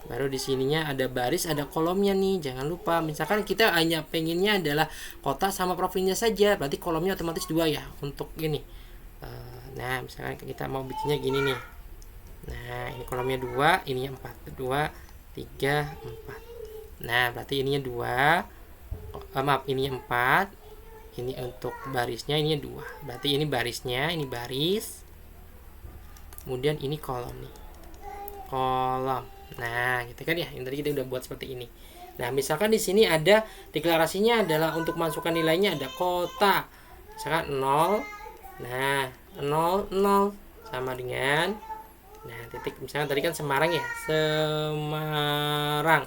Baru di sininya ada baris, ada kolomnya nih. Jangan lupa, misalkan kita hanya pengennya adalah kota sama provinsinya saja, berarti kolomnya otomatis 2 ya untuk ini. Nah, misalkan kita mau bikinnya gini nih. Nah, ini kolomnya 2, ininya 4. 2, 3, 4. Nah, berarti ininya 2. Ininya 4. Ini untuk barisnya, ininya 2. Berarti ini barisnya, ini baris. Kemudian ini kolom nih. Kolom. Nah, gitu kan ya. Yang tadi kita udah buat seperti ini. Nah, misalkan di sini ada deklarasinya adalah untuk masukkan nilainya ada kota. Misalkan 0. Nah, 0 0 sama dengan titik. Misalkan tadi kan Semarang ya. Semarang.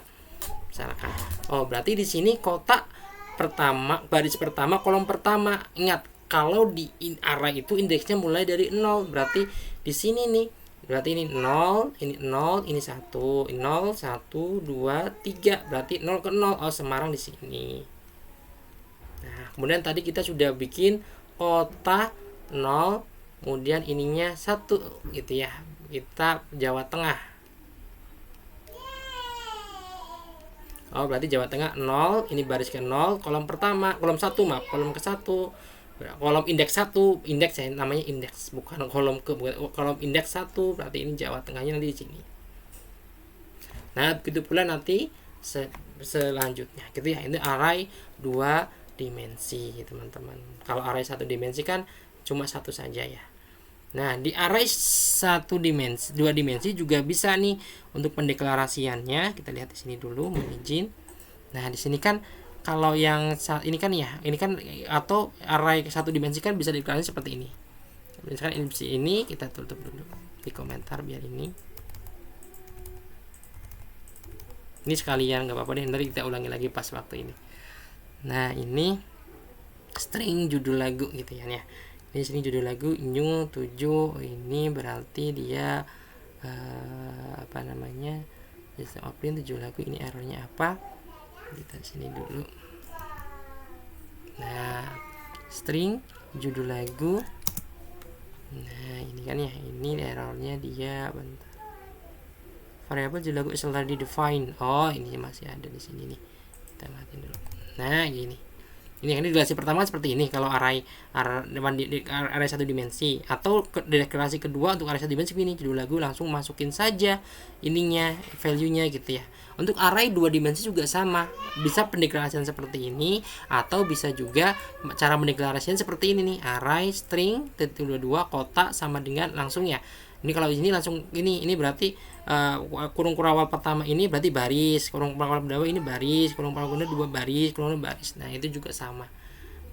Misalkan. Oh, berarti di sini kota pertama, baris pertama, kolom pertama. Ingat, kalau di array itu indeksnya mulai dari 0. Berarti di sini nih. Berarti ini 0, ini 0, ini 1. 0, 1, 2, 3. Berarti 0 ke 0. Oh, Semarang di sini. Nah, kemudian tadi kita sudah bikin kota 0, kemudian ininya 1 gitu ya. Kita Jawa Tengah. Oh, berarti Jawa Tengah 0, ini baris ke 0, kolom pertama, kolom 1 kolom ke 1. Kolom indeks 1, indeks ya, namanya indeks, bukan kolom kolom indeks 1, berarti ini Jawa Tengahnya nanti di sini. Nah, begitu pula nanti selanjutnya gitu ya. Ini array 2 dimensi, teman-teman. Kalau array 1 dimensi kan cuma 1 saja ya. Nah, di array 1 dimensi, 2 dimensi juga bisa nih untuk pendeklarasiannya. Kita lihat di sini dulu, izin. Nah, di sini kan kalau yang ini kan ya, ini kan atau array 1 dimensi kan bisa dikalikan seperti ini. Misalkan ini kita tutup dulu di komentar biar ini. Ini sekalian nggak apa-apa deh, nanti kita ulangi lagi pas waktu ini. Nah, ini string judul lagu gitu ya. Ini sini judul lagu new 7. Ini berarti dia system open 7 lagu. Ini errornya apa? Kita sini dulu. Nah, string judul lagu. Nah, ini kan ya, ini errornya dia bentar. Variable judul lagu is already defined. Oh, ini masih ada di sini nih. Kita matiin dulu. Nah, gini. Ini deklarasi pertama seperti ini kalau array 1 dimensi, atau deklarasi kedua untuk array 1 dimensi ini judul lagu langsung masukin saja ininya, value-nya gitu ya. Untuk array 2 dimensi juga sama, bisa pendeklarasian seperti ini, atau bisa juga cara mendeklarasikan seperti ini nih, array string .22 kota sama dengan langsung ya. Ini kalau di sini langsung ini berarti kurung kurawal pertama ini berarti baris, kurung kurawal kedua ini baris, kurung kurawal kedua 2 baris, kurung baris. Nah, itu juga sama.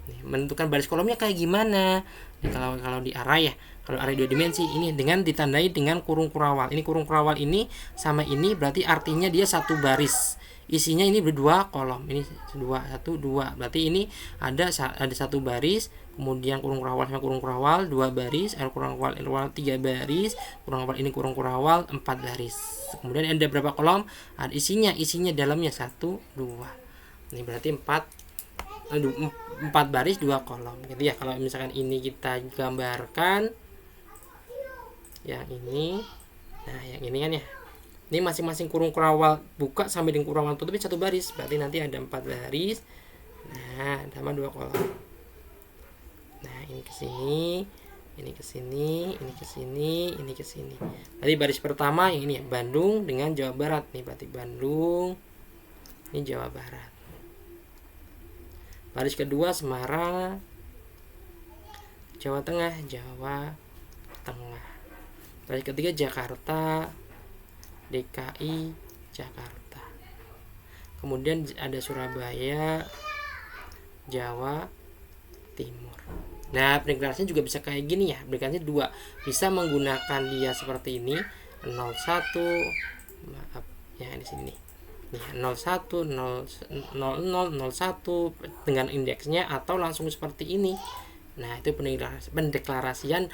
Nih, menentukan baris kolomnya kayak gimana? Nih, kalau di array ya, kalau array 2 dimensi ini dengan ditandai dengan kurung kurawal. Ini kurung kurawal ini sama ini berarti artinya dia 1 baris. Isinya ini berdua kolom. Ini 2 1 2. Berarti ini ada 1 baris, kemudian kurung kurawal sama kurung kurawal 2 baris, kurung kurawal 3 baris, kurung kurawal ini kurung kurawal 4 baris. Kemudian ada berapa kolom? Ada isinya dalamnya 1 2. Ini berarti 4 baris 2 kolom gitu ya. Kalau misalkan ini kita gambarkan yang ini. Nah, yang ini kan ya. Ini masing-masing kurung kurawal buka sampai dengan kurung kurawal tutup 1 baris. Berarti nanti ada 4 baris. Nah, sama 2 kolom. Nah, ini ke sini. ini ke sini, ini ke sini, ini ke sini. Tadi baris pertama yang ini ya, Bandung dengan Jawa Barat nih, berarti Bandung, ini Jawa Barat. Baris kedua Semarang, Jawa Tengah, Jawa Tengah. Baris ketiga Jakarta, DKI, Jakarta. Kemudian ada Surabaya, Jawa Timur. Nah, pendeklarasinya juga bisa kayak gini ya. Pendeklarasinya dua. Bisa menggunakan dia seperti ini, 01, maaf ya di sini nih. Nih 01, 00, 01 dengan indeksnya atau langsung seperti ini. Nah, itu pendeklarasian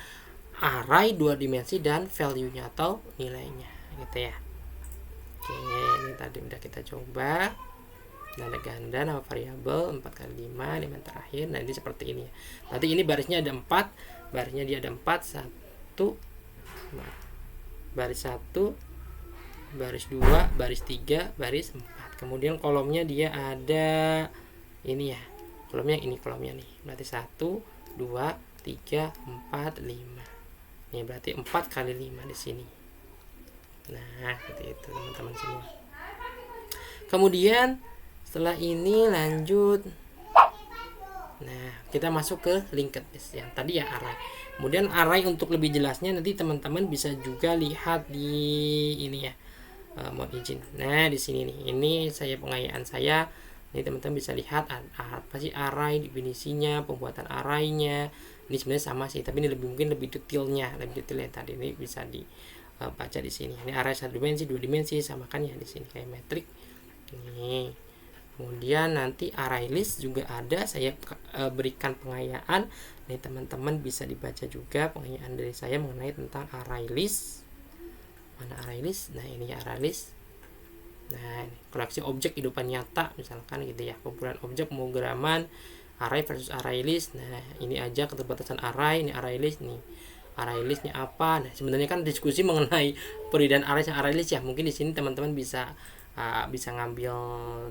array 2 dimensi dan value-nya atau nilainya gitu ya. Oke, ini tadi udah kita coba. Nada ganda, nama variabel 4 kali 5 elemen terakhir. Nah, ini seperti ini ya. Nanti ini barisnya ada 4, barisnya dia ada 4, 1, baris 1, baris 2, baris 3, baris 4. Kemudian kolomnya dia ada ini ya. Kolomnya ini kolomnya nih. Berarti 1, 2, 3, 4, 5. Ini berarti 4 kali 5 di sini. Nah, seperti itu teman-teman semua. Kemudian setelah ini lanjut. Nah, kita masuk ke linked list yang tadi ya, array. Kemudian array untuk lebih jelasnya nanti teman-teman bisa juga lihat di ini ya. Mohon izin. Nah, di sini nih. Ini saya pengayaan saya. Ini teman-teman bisa lihat apa sih array, definisinya, pembuatan arraynya. Ini sebenarnya sama sih, tapi ini mungkin lebih detailnya tadi. Ini bisa dibaca di sini. Ini array 1 dimensi, 2 dimensi, samakan ya di sini kayak metrik. Ini. Kemudian nanti array list juga ada, saya berikan pengayaan. Nih teman-teman bisa dibaca juga pengayaan dari saya mengenai tentang array list. Mana array list? Nah, ini array list. Nah, ini koleksi objek kehidupan nyata misalkan gitu ya. Kumpulan objek pemrograman, array versus array list. Nah, ini aja keterbatasan array, ini array list nih. Array listnya apa? Nah, sebenarnya kan diskusi mengenai perbedaan array dan array list ya. Mungkin di sini teman-teman bisa ngambil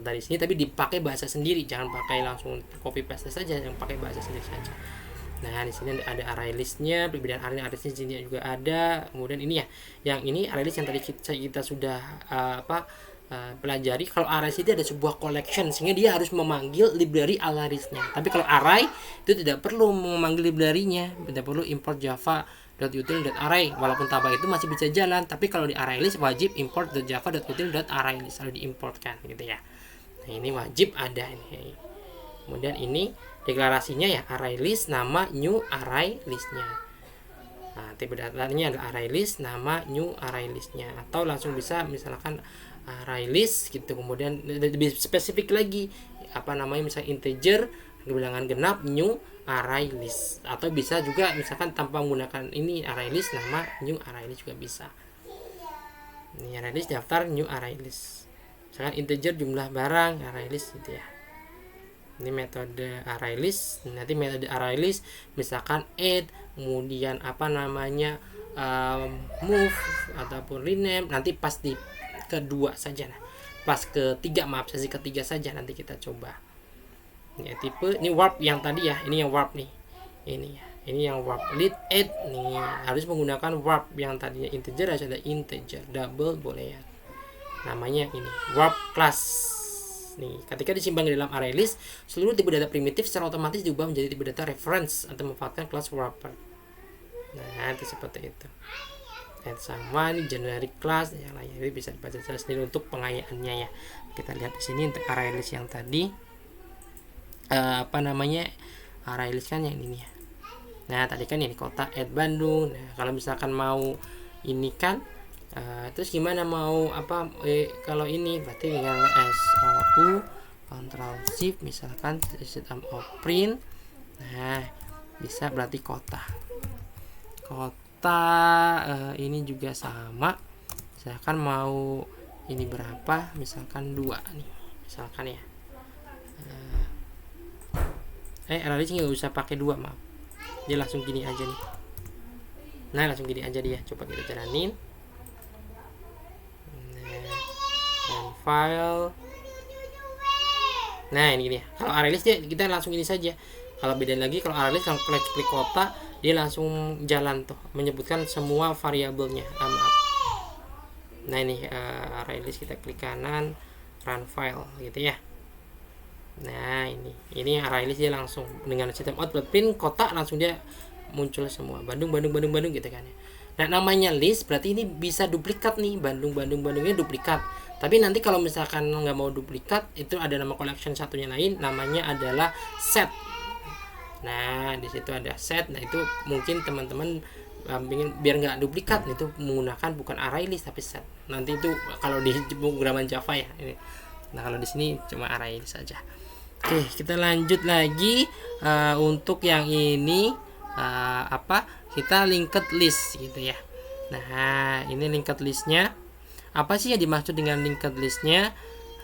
dari sini tapi dipakai bahasa sendiri, jangan pakai langsung copy paste saja, yang pakai bahasa sendiri saja. Nah, di sini ada array listnya, perbedaan array listnya di sini juga ada. Kemudian ini ya, yang ini array list yang tadi kita sudah pelajari. Kalau array itu ada sebuah collection sehingga dia harus memanggil library array listnya. Tapi kalau array itu tidak perlu memanggil library-nya, tidak perlu import java.util.array. Walaupun tanpa itu masih bisa jalan, tapi kalau di array list wajib import .java.util.array list, harus diimportkan gitu ya. Nah, ini wajib ada ini. Kemudian ini deklarasinya ya, array list nama new array listnya. Nah, tipe datanya adalah array list nama new array listnya, atau langsung bisa misalkan array list gitu. Kemudian lebih spesifik lagi misalnya integer bilangan genap new array list, atau bisa juga misalkan tanpa menggunakan ini array list nama new array list juga bisa. Ini array list daftar new array list, misalkan integer jumlah barang array list gitu ya. Ini metode array list. Nanti metode array list misalkan add, kemudian move ataupun rename, nanti pas di kedua saja, pas ketiga, sesi ketiga saja nanti kita coba. Ini tipe, ini warp yang tadi ya, ini yang warp nih, ini ya, ini yang warp lead add nih, harus menggunakan warp. Yang tadinya integer harus ada integer, double boleh ya, namanya ini warp class nih. Ketika disimpan di dalam array list, seluruh tipe data primitif secara otomatis diubah menjadi tipe data reference atau memanfaatkan kelas wrapper. Nah, itu seperti itu. Dan sama ini generic class yang lainnya, ini bisa dibaca sendiri untuk pengayaannya ya. Kita lihat di sini untuk array list yang tadi array list kan yang ini ya. Nah, tadi kan ini kota add Bandung. Nah, kalau misalkan mau ini kan terus gimana mau kalau ini berarti tinggal SOU Ctrl Shift misalkan system of print. Nah, bisa berarti kota ini juga sama. Misalkan mau ini berapa, misalkan 2 nih misalkan ya. Array list nggak usah pakai 2, maaf, dia langsung gini aja nih. Nah, langsung gini aja dia. Coba kita jalanin. File. Nah, ini dia. Kalau array list kita langsung ini saja. Kalau beda lagi, kalau array list kalau klik kota, dia langsung jalan tuh menyebutkan semua variabelnya. Maaf. Nah ini array list, kita klik kanan, run file gitu ya. Nah ini array list, dia langsung dengan sistem out print kota langsung dia muncul semua Bandung gitu kan ya. Nah namanya list berarti ini bisa duplikat nih, Bandungnya duplikat. Tapi nanti kalau misalkan nggak mau duplikat, itu ada nama collection satunya lain, namanya adalah set. Nah di situ ada set. Nah itu mungkin teman-teman biar nggak duplikat, itu menggunakan bukan array list tapi set. Nanti itu kalau di pemrograman Java ya ini. Nah kalau di sini cuma array list saja. Oke, kita lanjut lagi untuk yang ini kita linked list gitu ya. Nah ini linked listnya. Apa sih yang dimaksud dengan linked listnya?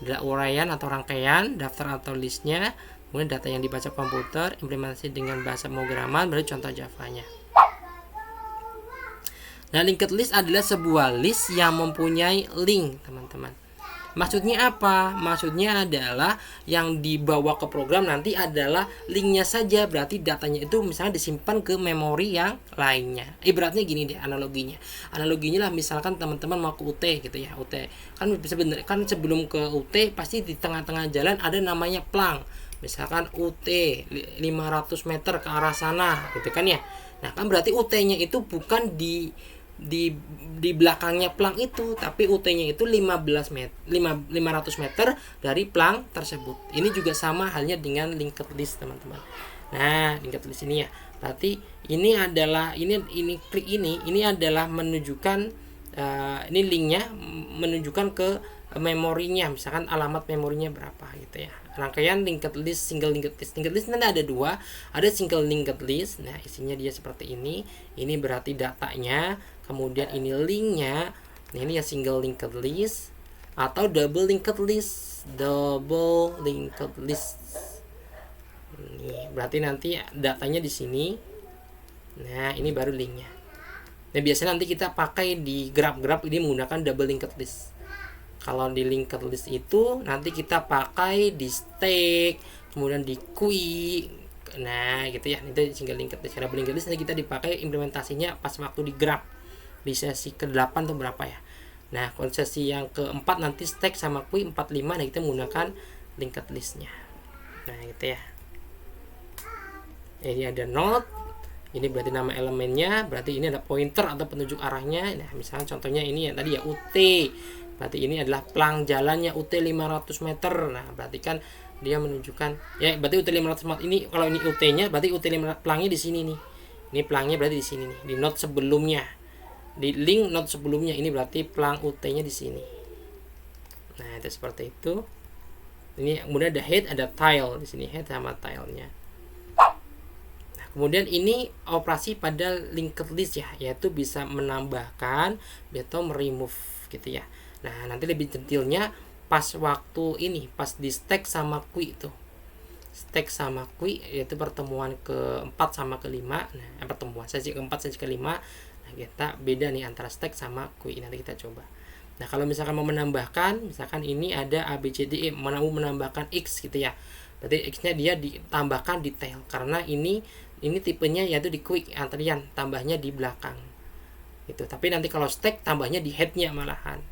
Adalah uraian atau rangkaian daftar atau listnya, kemudian data yang dibaca komputer, implementasi dengan bahasa pemrograman, baru contoh Javanya. Nah linked list adalah sebuah list yang mempunyai link, teman-teman. Maksudnya apa? Maksudnya adalah yang dibawa ke program nanti adalah linknya saja. Berarti datanya itu misalnya disimpan ke memori yang lainnya. Ibaratnya gini deh analoginya. Analoginya lah misalkan teman-teman mau ke UT gitu ya. UT kan sebenarnya kan sebelum ke UT pasti di tengah-tengah jalan ada namanya plang. Misalkan UT 500 meter ke arah sana gitu kan ya. Nah kan berarti UT-nya itu bukan di belakangnya plang itu, tapi UT-nya itu 500 meter dari plang tersebut. Ini juga sama halnya dengan linked list, teman-teman. Nah, linked list ini ya. Berarti ini adalah klik ini adalah menunjukkan ini linknya menunjukkan ke memorinya, misalkan alamat memorinya berapa gitu ya. Rangkaian linked list, single linked list. Linked list nanti ada dua, ada single linked list. Nah, isinya dia seperti ini. Ini berarti datanya, kemudian ini linknya. Nah, ini ya single linked list atau double linked list. Double linked list. Nih, berarti nanti datanya di sini. Nah, ini baru linknya. Nah, biasanya nanti kita pakai di graph ini menggunakan double linked list. Kalau di linked list itu nanti kita pakai di stack, kemudian di queue. Nah, gitu ya. Itu single linked list. Karena linked list nanti kita dipakai implementasinya pas waktu di graph. Di sesi ke-8 tuh berapa ya. Nah, sesi yang ke-4 nanti stack sama queue 45, nah kita menggunakan linked listnya. Nah, gitu ya. Ini ada node. Ini berarti nama elemennya, berarti ini ada pointer atau penunjuk arahnya. Nah, misalnya contohnya ini ya tadi ya UT. Berarti ini adalah plang jalannya UT 500 meter. Nah, berarti kan dia menunjukkan ya, berarti UT 500 meter ini, kalau ini UT-nya berarti UT 500 plangnya di sini nih. Ini plangnya berarti di sini nih, di node sebelumnya. Di link node sebelumnya ini berarti plang UT-nya di sini. Nah, itu seperti itu. Ini kemudian ada head, ada tile di sini, head sama tile-nya. Nah, kemudian ini operasi pada linked list ya, yaitu bisa menambahkan atau remove gitu ya. Nah, nanti lebih detailnya pas waktu ini, pas di stack sama queue itu. Stack sama queue yaitu pertemuan ke-4 sama ke-5. Nah, pertemuan sesi ke-4 sesi ke-5. Nah, kita beda nih antara stack sama queue. Nanti kita coba. Nah, kalau misalkan mau menambahkan, misalkan ini ada ABCDE, mau menambahkan X gitu ya. Berarti X-nya dia ditambahkan detail karena ini tipenya yaitu di queue antrian, tambahnya di belakang. Gitu. Tapi nanti kalau stack tambahnya di head-nya malahan.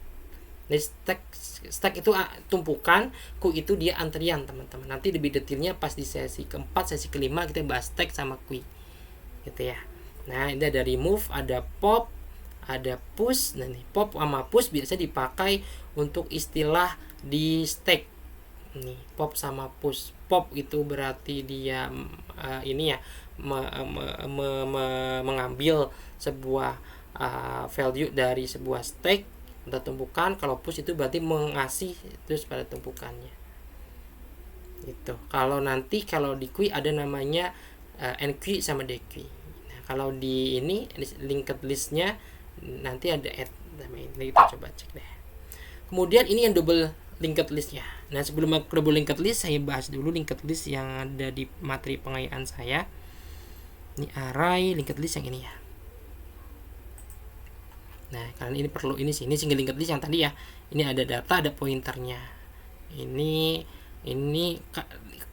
Nah, stack itu tumpukan, queue itu dia antrian, teman-teman. Nanti lebih detailnya pas di sesi ke-4, sesi ke-5 kita bahas stack sama queue. Gitu ya. Nah, ini ada remove, ada pop, ada push. Nah, nih pop sama push biasanya dipakai untuk istilah di stack. Nih, pop sama push. Pop itu berarti dia ini ya mengambil sebuah value dari sebuah stack atau tumpukan. Kalau push itu berarti mengasih terus pada tumpukannya. Itu. Kalau di queue ada namanya enqueue sama dequeue. Nah, kalau di ini linked listnya nanti ada add. Ini kita coba cek deh. Kemudian ini yang double linked listnya. Nah, sebelum double linked list saya bahas dulu linked list yang ada di materi pengayaan saya. Ini array linked list yang ini ya. Nah, karena ini perlu ini single linked list yang tadi ya. Ini ada data, ada pointernya. Ini Ini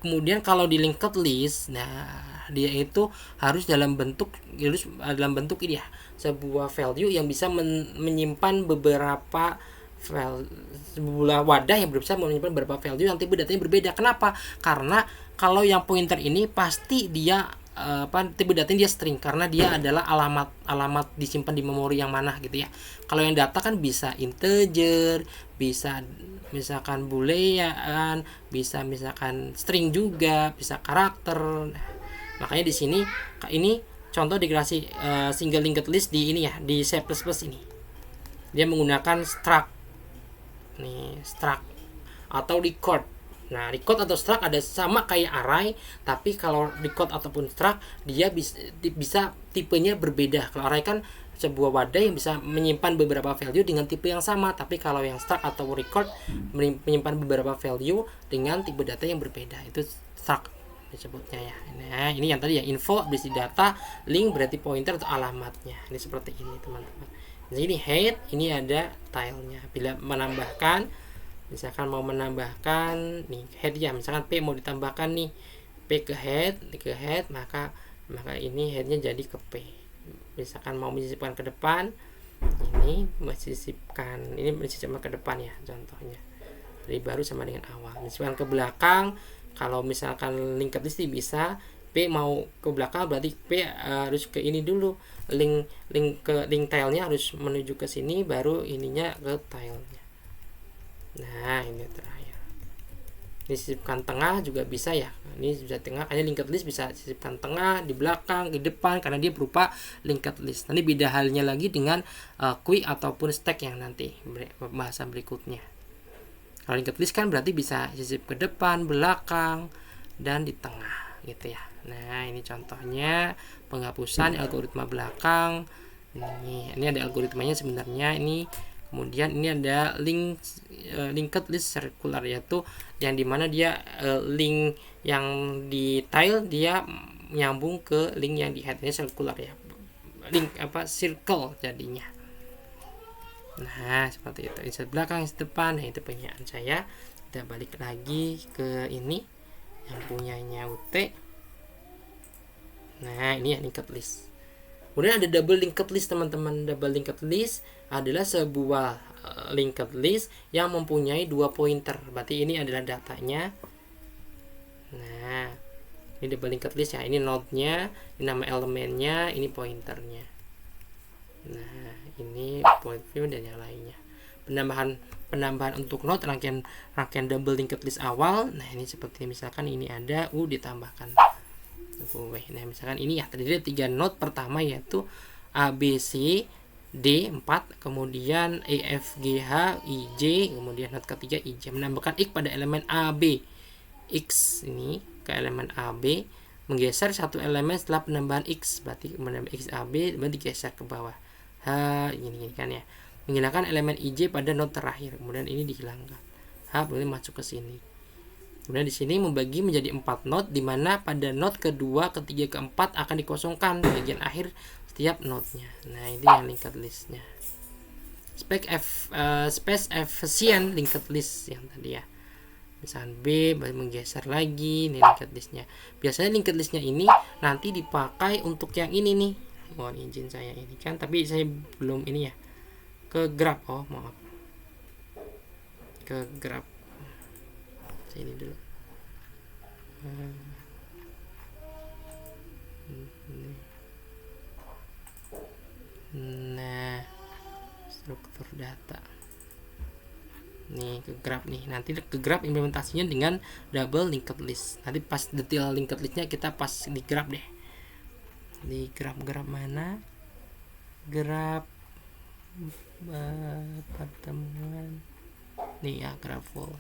kemudian kalau di linked list, nah dia itu harus dalam bentuk ini ya, sebuah value yang bisa menyimpan beberapa sebuah wadah yang bisa menyimpan beberapa value yang tipe datanya berbeda. Kenapa? Karena kalau yang pointer ini pasti dia tipe datanya dia string, karena dia adalah alamat disimpan di memori yang mana gitu ya. Kalau yang data kan bisa integer, bisa misalkan boolean, bisa misalkan string juga, bisa karakter. Nah, makanya di sini ini contoh dikasih single linked list di ini ya, di C++ ini. Dia menggunakan struct. Nih, struct atau record. Nah, record atau struct ada sama kayak array, tapi kalau record ataupun struct dia bisa tipenya berbeda. Kalau array kan sebuah wadah yang bisa menyimpan beberapa value dengan tipe yang sama, tapi kalau yang struct atau record menyimpan beberapa value dengan tipe data yang berbeda. Itu struct disebutnya ya. Nah, ini yang tadi ya, info berisi data, link berarti pointer atau alamatnya. Ini seperti ini, teman-teman. Jadi ini head, ini ada tilenya. Bila menambahkan, misalkan mau menambahkan nih head ya, misalkan P mau ditambahkan nih P ke head, maka ini headnya jadi ke P. Misalkan mau menyisipkan ke depan, ini menyisipkan ke depan ya, contohnya. Jadi baru sama dengan awal. Menyisipkan ke belakang, kalau misalkan linked list bisa P mau ke belakang berarti P harus ke ini dulu, link tilenya harus menuju ke sini, baru ininya ke tilenya. Nah, ini terakhir. Ini sisipkan tengah juga bisa ya. Ini bisa tengah, hanya linked list bisa sisipkan tengah, di belakang, di depan, karena dia berupa linked list. Nanti beda halnya lagi dengan queue ataupun stack yang nanti pembahasan berikutnya. Kalau linked list kan berarti bisa sisip ke depan, belakang, dan di tengah gitu ya. Nah, ini contohnya penghapusan algoritma belakang. Ini ada algoritmanya sebenarnya ini. Kemudian ini ada linked list circular, yaitu yang dimana dia link yang di tile dia nyambung ke link yang di head, ini circular ya, link circle jadinya. Nah, seperti itu. Insert belakang, insert depan. Nah, itu punyaan saya. Kita balik lagi ke ini yang punyanya UT. Nah, ini ya linked list. Kemudian ada double linked list, teman-teman. Double linked list adalah sebuah linked list yang mempunyai dua pointer. Berarti ini adalah datanya. Nah, ini double linked list ya. Ini node-nya, ini nama elemennya, ini pointernya. Nah, ini point view dan yang lainnya. Penambahan untuk node rangkaian double linked list awal. Nah, ini seperti misalkan ini ada ditambahkan. Nah, misalkan ini ya, terdiri dari 3 node pertama yaitu A, B, C, D 4, kemudian E, F, G, H, I, J, kemudian node ketiga I, J. Menambahkan X pada elemen A, B. X ini ke elemen A, B, menggeser satu elemen setelah penambahan X, berarti menambah X, A, B, berarti digeser ke bawah. H, ini kan ya. Menghilangkan elemen I, J pada node terakhir, kemudian ini dihilangkan. H boleh masuk ke sini. Kemudian di sini membagi menjadi 4 node, di mana pada node kedua, ketiga, keempat akan dikosongkan di bagian akhir setiap node-nya. Nah, ini yang linked list-nya. Space efficient linked list yang tadi ya. Misalkan B menggeser lagi, ini linked list-nya. Biasanya linked list-nya ini nanti dipakai untuk yang ini nih. Mohon izin saya ini kan, tapi saya belum ini ya. Ke graph, maaf. Ke graph. Ini dulu. Nah, struktur data. Nih ke graph nih. Nanti ke graph implementasinya dengan double linked list. Nanti pas detail linked listnya kita pas di graph deh. Di graph mana? Graph pertemuan. Nih ya, graph full.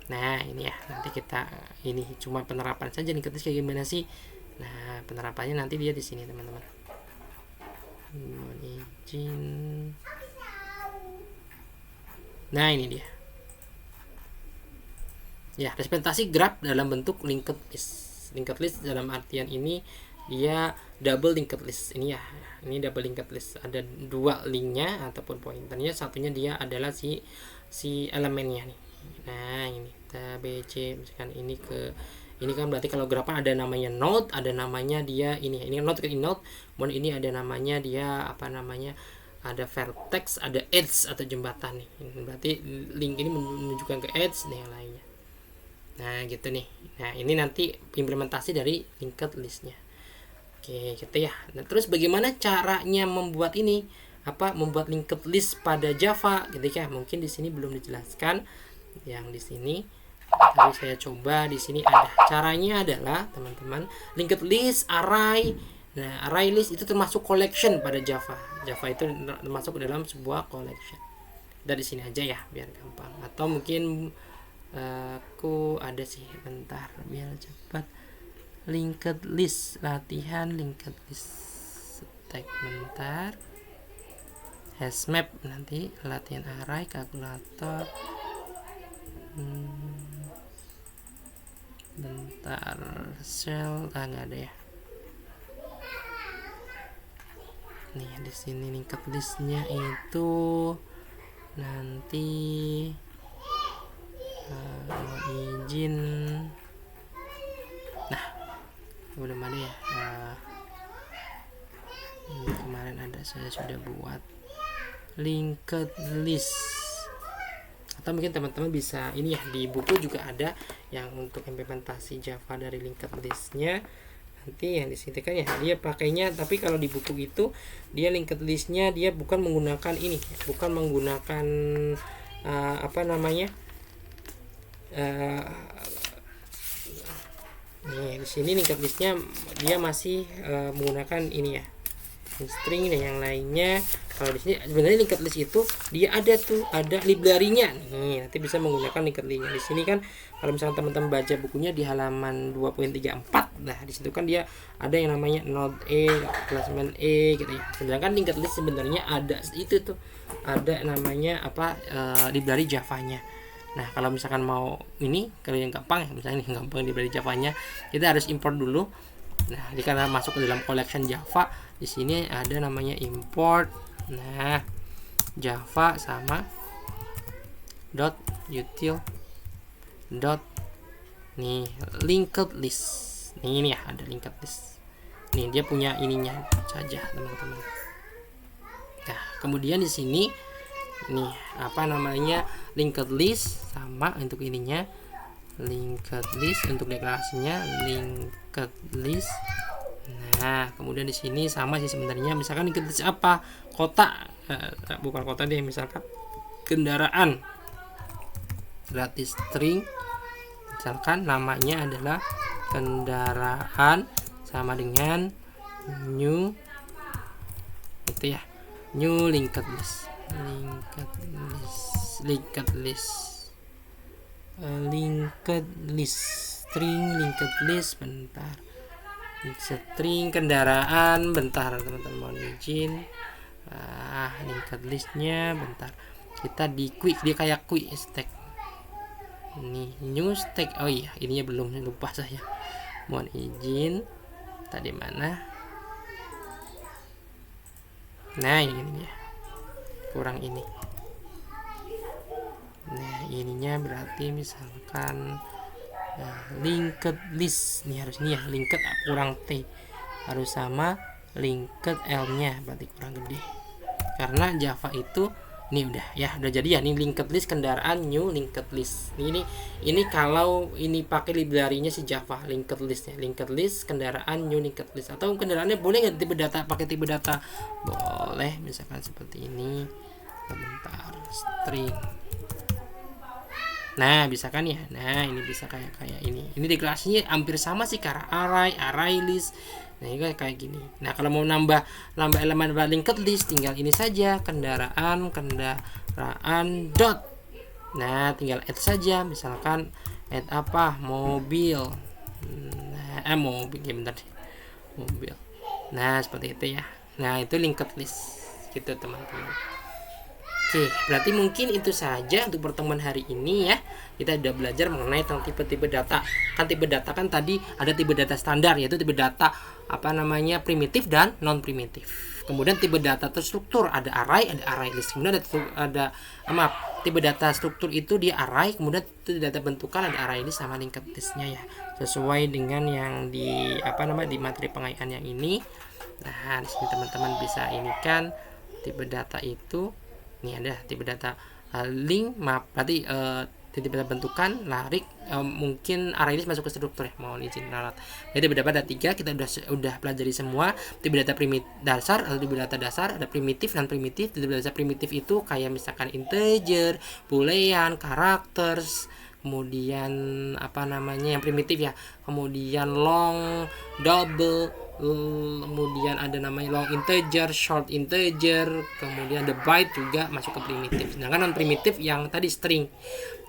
Nah, ini ya, nanti kita ini cuma penerapan saja linked list kayak gimana sih. Nah, penerapannya nanti dia di sini, teman-teman. Mohon izin. Nah, ini dia. Ya, representasi graph dalam bentuk linked list. Linked list dalam artian ini dia double linked list ini ya. Ini double linked list, ada dua linknya ataupun pointernya, satunya dia adalah si elemennya nih. Nah ini kita BC misalkan ini ke ini kan berarti kalau grafan ada namanya node, ada namanya dia ini node ke node, kemudian ini ada namanya dia apa namanya, ada vertex, ada edge atau jembatan nih. Berarti link ini menunjukkan ke edge dan yang lainnya. Nah gitu nih. Nah ini nanti implementasi dari linked listnya. Oke gitu ya. Nah terus bagaimana caranya membuat ini, membuat linked list pada Java gitu ya. Mungkin di sini belum dijelaskan. Yang di sini tapi saya coba di sini ada. Caranya adalah teman-teman, linked list, array. Nah, array list itu termasuk collection pada Java. Java itu termasuk dalam sebuah collection. Dari sini aja ya biar gampang. Atau mungkin aku ada sih, bentar biar cepat. Linked list, latihan linked list tag, bentar. Hashmap nanti latihan array, kalkulator. Bentar, shell nggak ada ya. Nih di sini linked listnya itu nanti izin. Nah belum ada ya. Kemarin ada, saya sudah buat linked list. Atau mungkin teman-teman bisa ini ya, di buku juga ada yang untuk implementasi Java dari linked listnya. Nanti yang disini kan ya dia pakainya, tapi kalau di buku itu dia linked listnya dia bukan menggunakan ini, bukan menggunakan nih di sini linked listnya dia masih menggunakan ini ya, string dan yang lainnya. Kalau di sini sebenarnya linked list itu dia ada library-nya nih, nanti bisa menggunakan linked list. Di sini kan kalau misalnya teman-teman baca bukunya di halaman 2.34, nah di situ kan dia ada yang namanya node E, classman E gitu ya. Sedangkan linked list sebenarnya ada itu tuh, ada namanya library Java-nya. Nah kalau misalkan mau ini, kalau yang gampang ya, misalnya ini gampang library Java-nya, kita harus import dulu. Nah ini karena masuk ke dalam collection Java, di sini ada namanya import. Nah Java sama dot util dot nih linked list. Nih ini ya ada linked list. Nih dia punya ininya saja teman-teman. Nah kemudian di sini nih linked list sama untuk ininya, linked list untuk deklarasinya linked list. Nah kemudian di sini sama sih sebenarnya, misalkan linked list apa, kota bukan kota deh, misalkan kendaraan, berarti string misalkan namanya adalah kendaraan sama dengan new itu ya, new linked list string linked list, bentar, string kendaraan, bentar teman-teman mohon izin. Linked listnya bentar, kita di quick, dia kayak quick stack nih, new stack. Oh iya ininya belum, lupa saya, mohon izin. Tadi mana, nah ini ya, kurang ini. Nah ininya berarti misalkan linked list nih, harus nih ya, linked kurang T, harus sama linked L nya, berarti kurang gede. Karena Java itu ini udah jadi ya, ini linked list kendaraan new linked list. Ini kalau ini pakai library-nya si Java linked listnya, linked list kendaraan new linked list. Atau kendaraannya boleh nggak tipe data, pakai tipe data boleh, misalkan seperti ini. Bentar, string. Nah bisa kan ya, nah ini bisa kayak ini deklarasinya hampir sama sih, karena array list. Nah ini kayak gini. Nah kalau mau nambah elemen linked list, tinggal ini saja, kendaraan dot. Nah tinggal add saja, misalkan add mobil. Nah mobil ya, bentar deh, mobil. Nah seperti itu ya. Nah itu linked list gitu teman-teman. Oke, berarti mungkin itu saja untuk pertemuan hari ini ya. Kita sudah belajar mengenai tentang tipe-tipe data. Kan tipe data kan tadi ada tipe data standar, yaitu tipe data primitif dan non primitif. Kemudian tipe data terstruktur, ada array, ada array list. Kemudian tipe data struktur itu dia array, kemudian tipe data bentukan ada array list sama linked listnya ya. Sesuai dengan yang di di materi pengayaan yang ini. Nah, di sini teman-teman bisa ini kan tipe data itu. Ini ada tipe data link, berarti tipe data bentukan, larik, mungkin array list masuk ke struktur ya, mohon izin ralat. Jadi tipe data 3 kita udah pelajari semua. Tipe data primitif dasar atau tipe data dasar, ada primitif dan primitif. Tipe data primitif itu kayak misalkan integer, boolean, characters, kemudian yang primitif ya, kemudian long, double, kemudian ada namanya long integer, short integer, kemudian the byte juga masuk ke primitif. Sedangkan non primitif yang tadi string.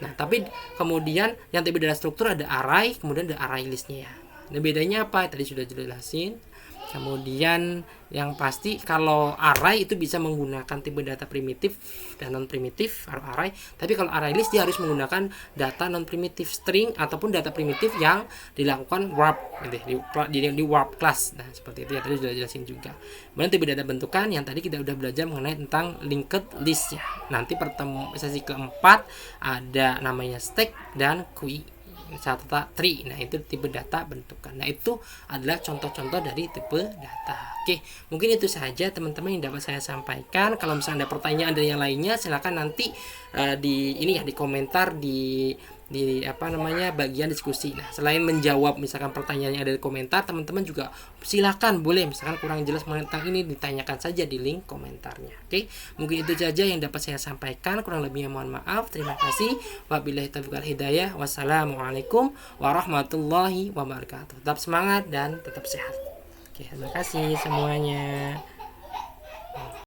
Nah, tapi kemudian yang tipe data struktur ada array, kemudian ada array listnya ya. Nah, bedanya apa? Tadi sudah jelasin. Kemudian yang pasti kalau array itu bisa menggunakan tipe data primitif dan non primitif array, tapi kalau array list dia harus menggunakan data non primitif string ataupun data primitif yang dilakukan warp gitu, di warp class. Nah, seperti itu ya, tadi sudah jelasin juga. Kemudian tipe data bentukan yang tadi kita udah belajar mengenai tentang linked list ya. Nanti sesi keempat ada namanya stack dan queue serta tree. Nah, itu tipe data bentukan. Nah, itu adalah contoh-contoh dari tipe data. Oke, mungkin itu saja teman-teman yang dapat saya sampaikan. Kalau misalnya ada pertanyaan dari yang lainnya, silakan nanti di komentar di bagian diskusi. Nah, selain menjawab misalkan pertanyaannya ada di komentar, teman-teman juga silakan boleh misalkan kurang jelas tentang ini ditanyakan saja di link komentarnya. Oke, mungkin itu saja yang dapat saya sampaikan. Kurang lebihnya mohon maaf. Terima kasih. Wabillahi taufiq wal hidayah. Wassalamualaikum warahmatullahi wabarakatuh. Tetap semangat dan tetap sehat. Oke, terima kasih semuanya.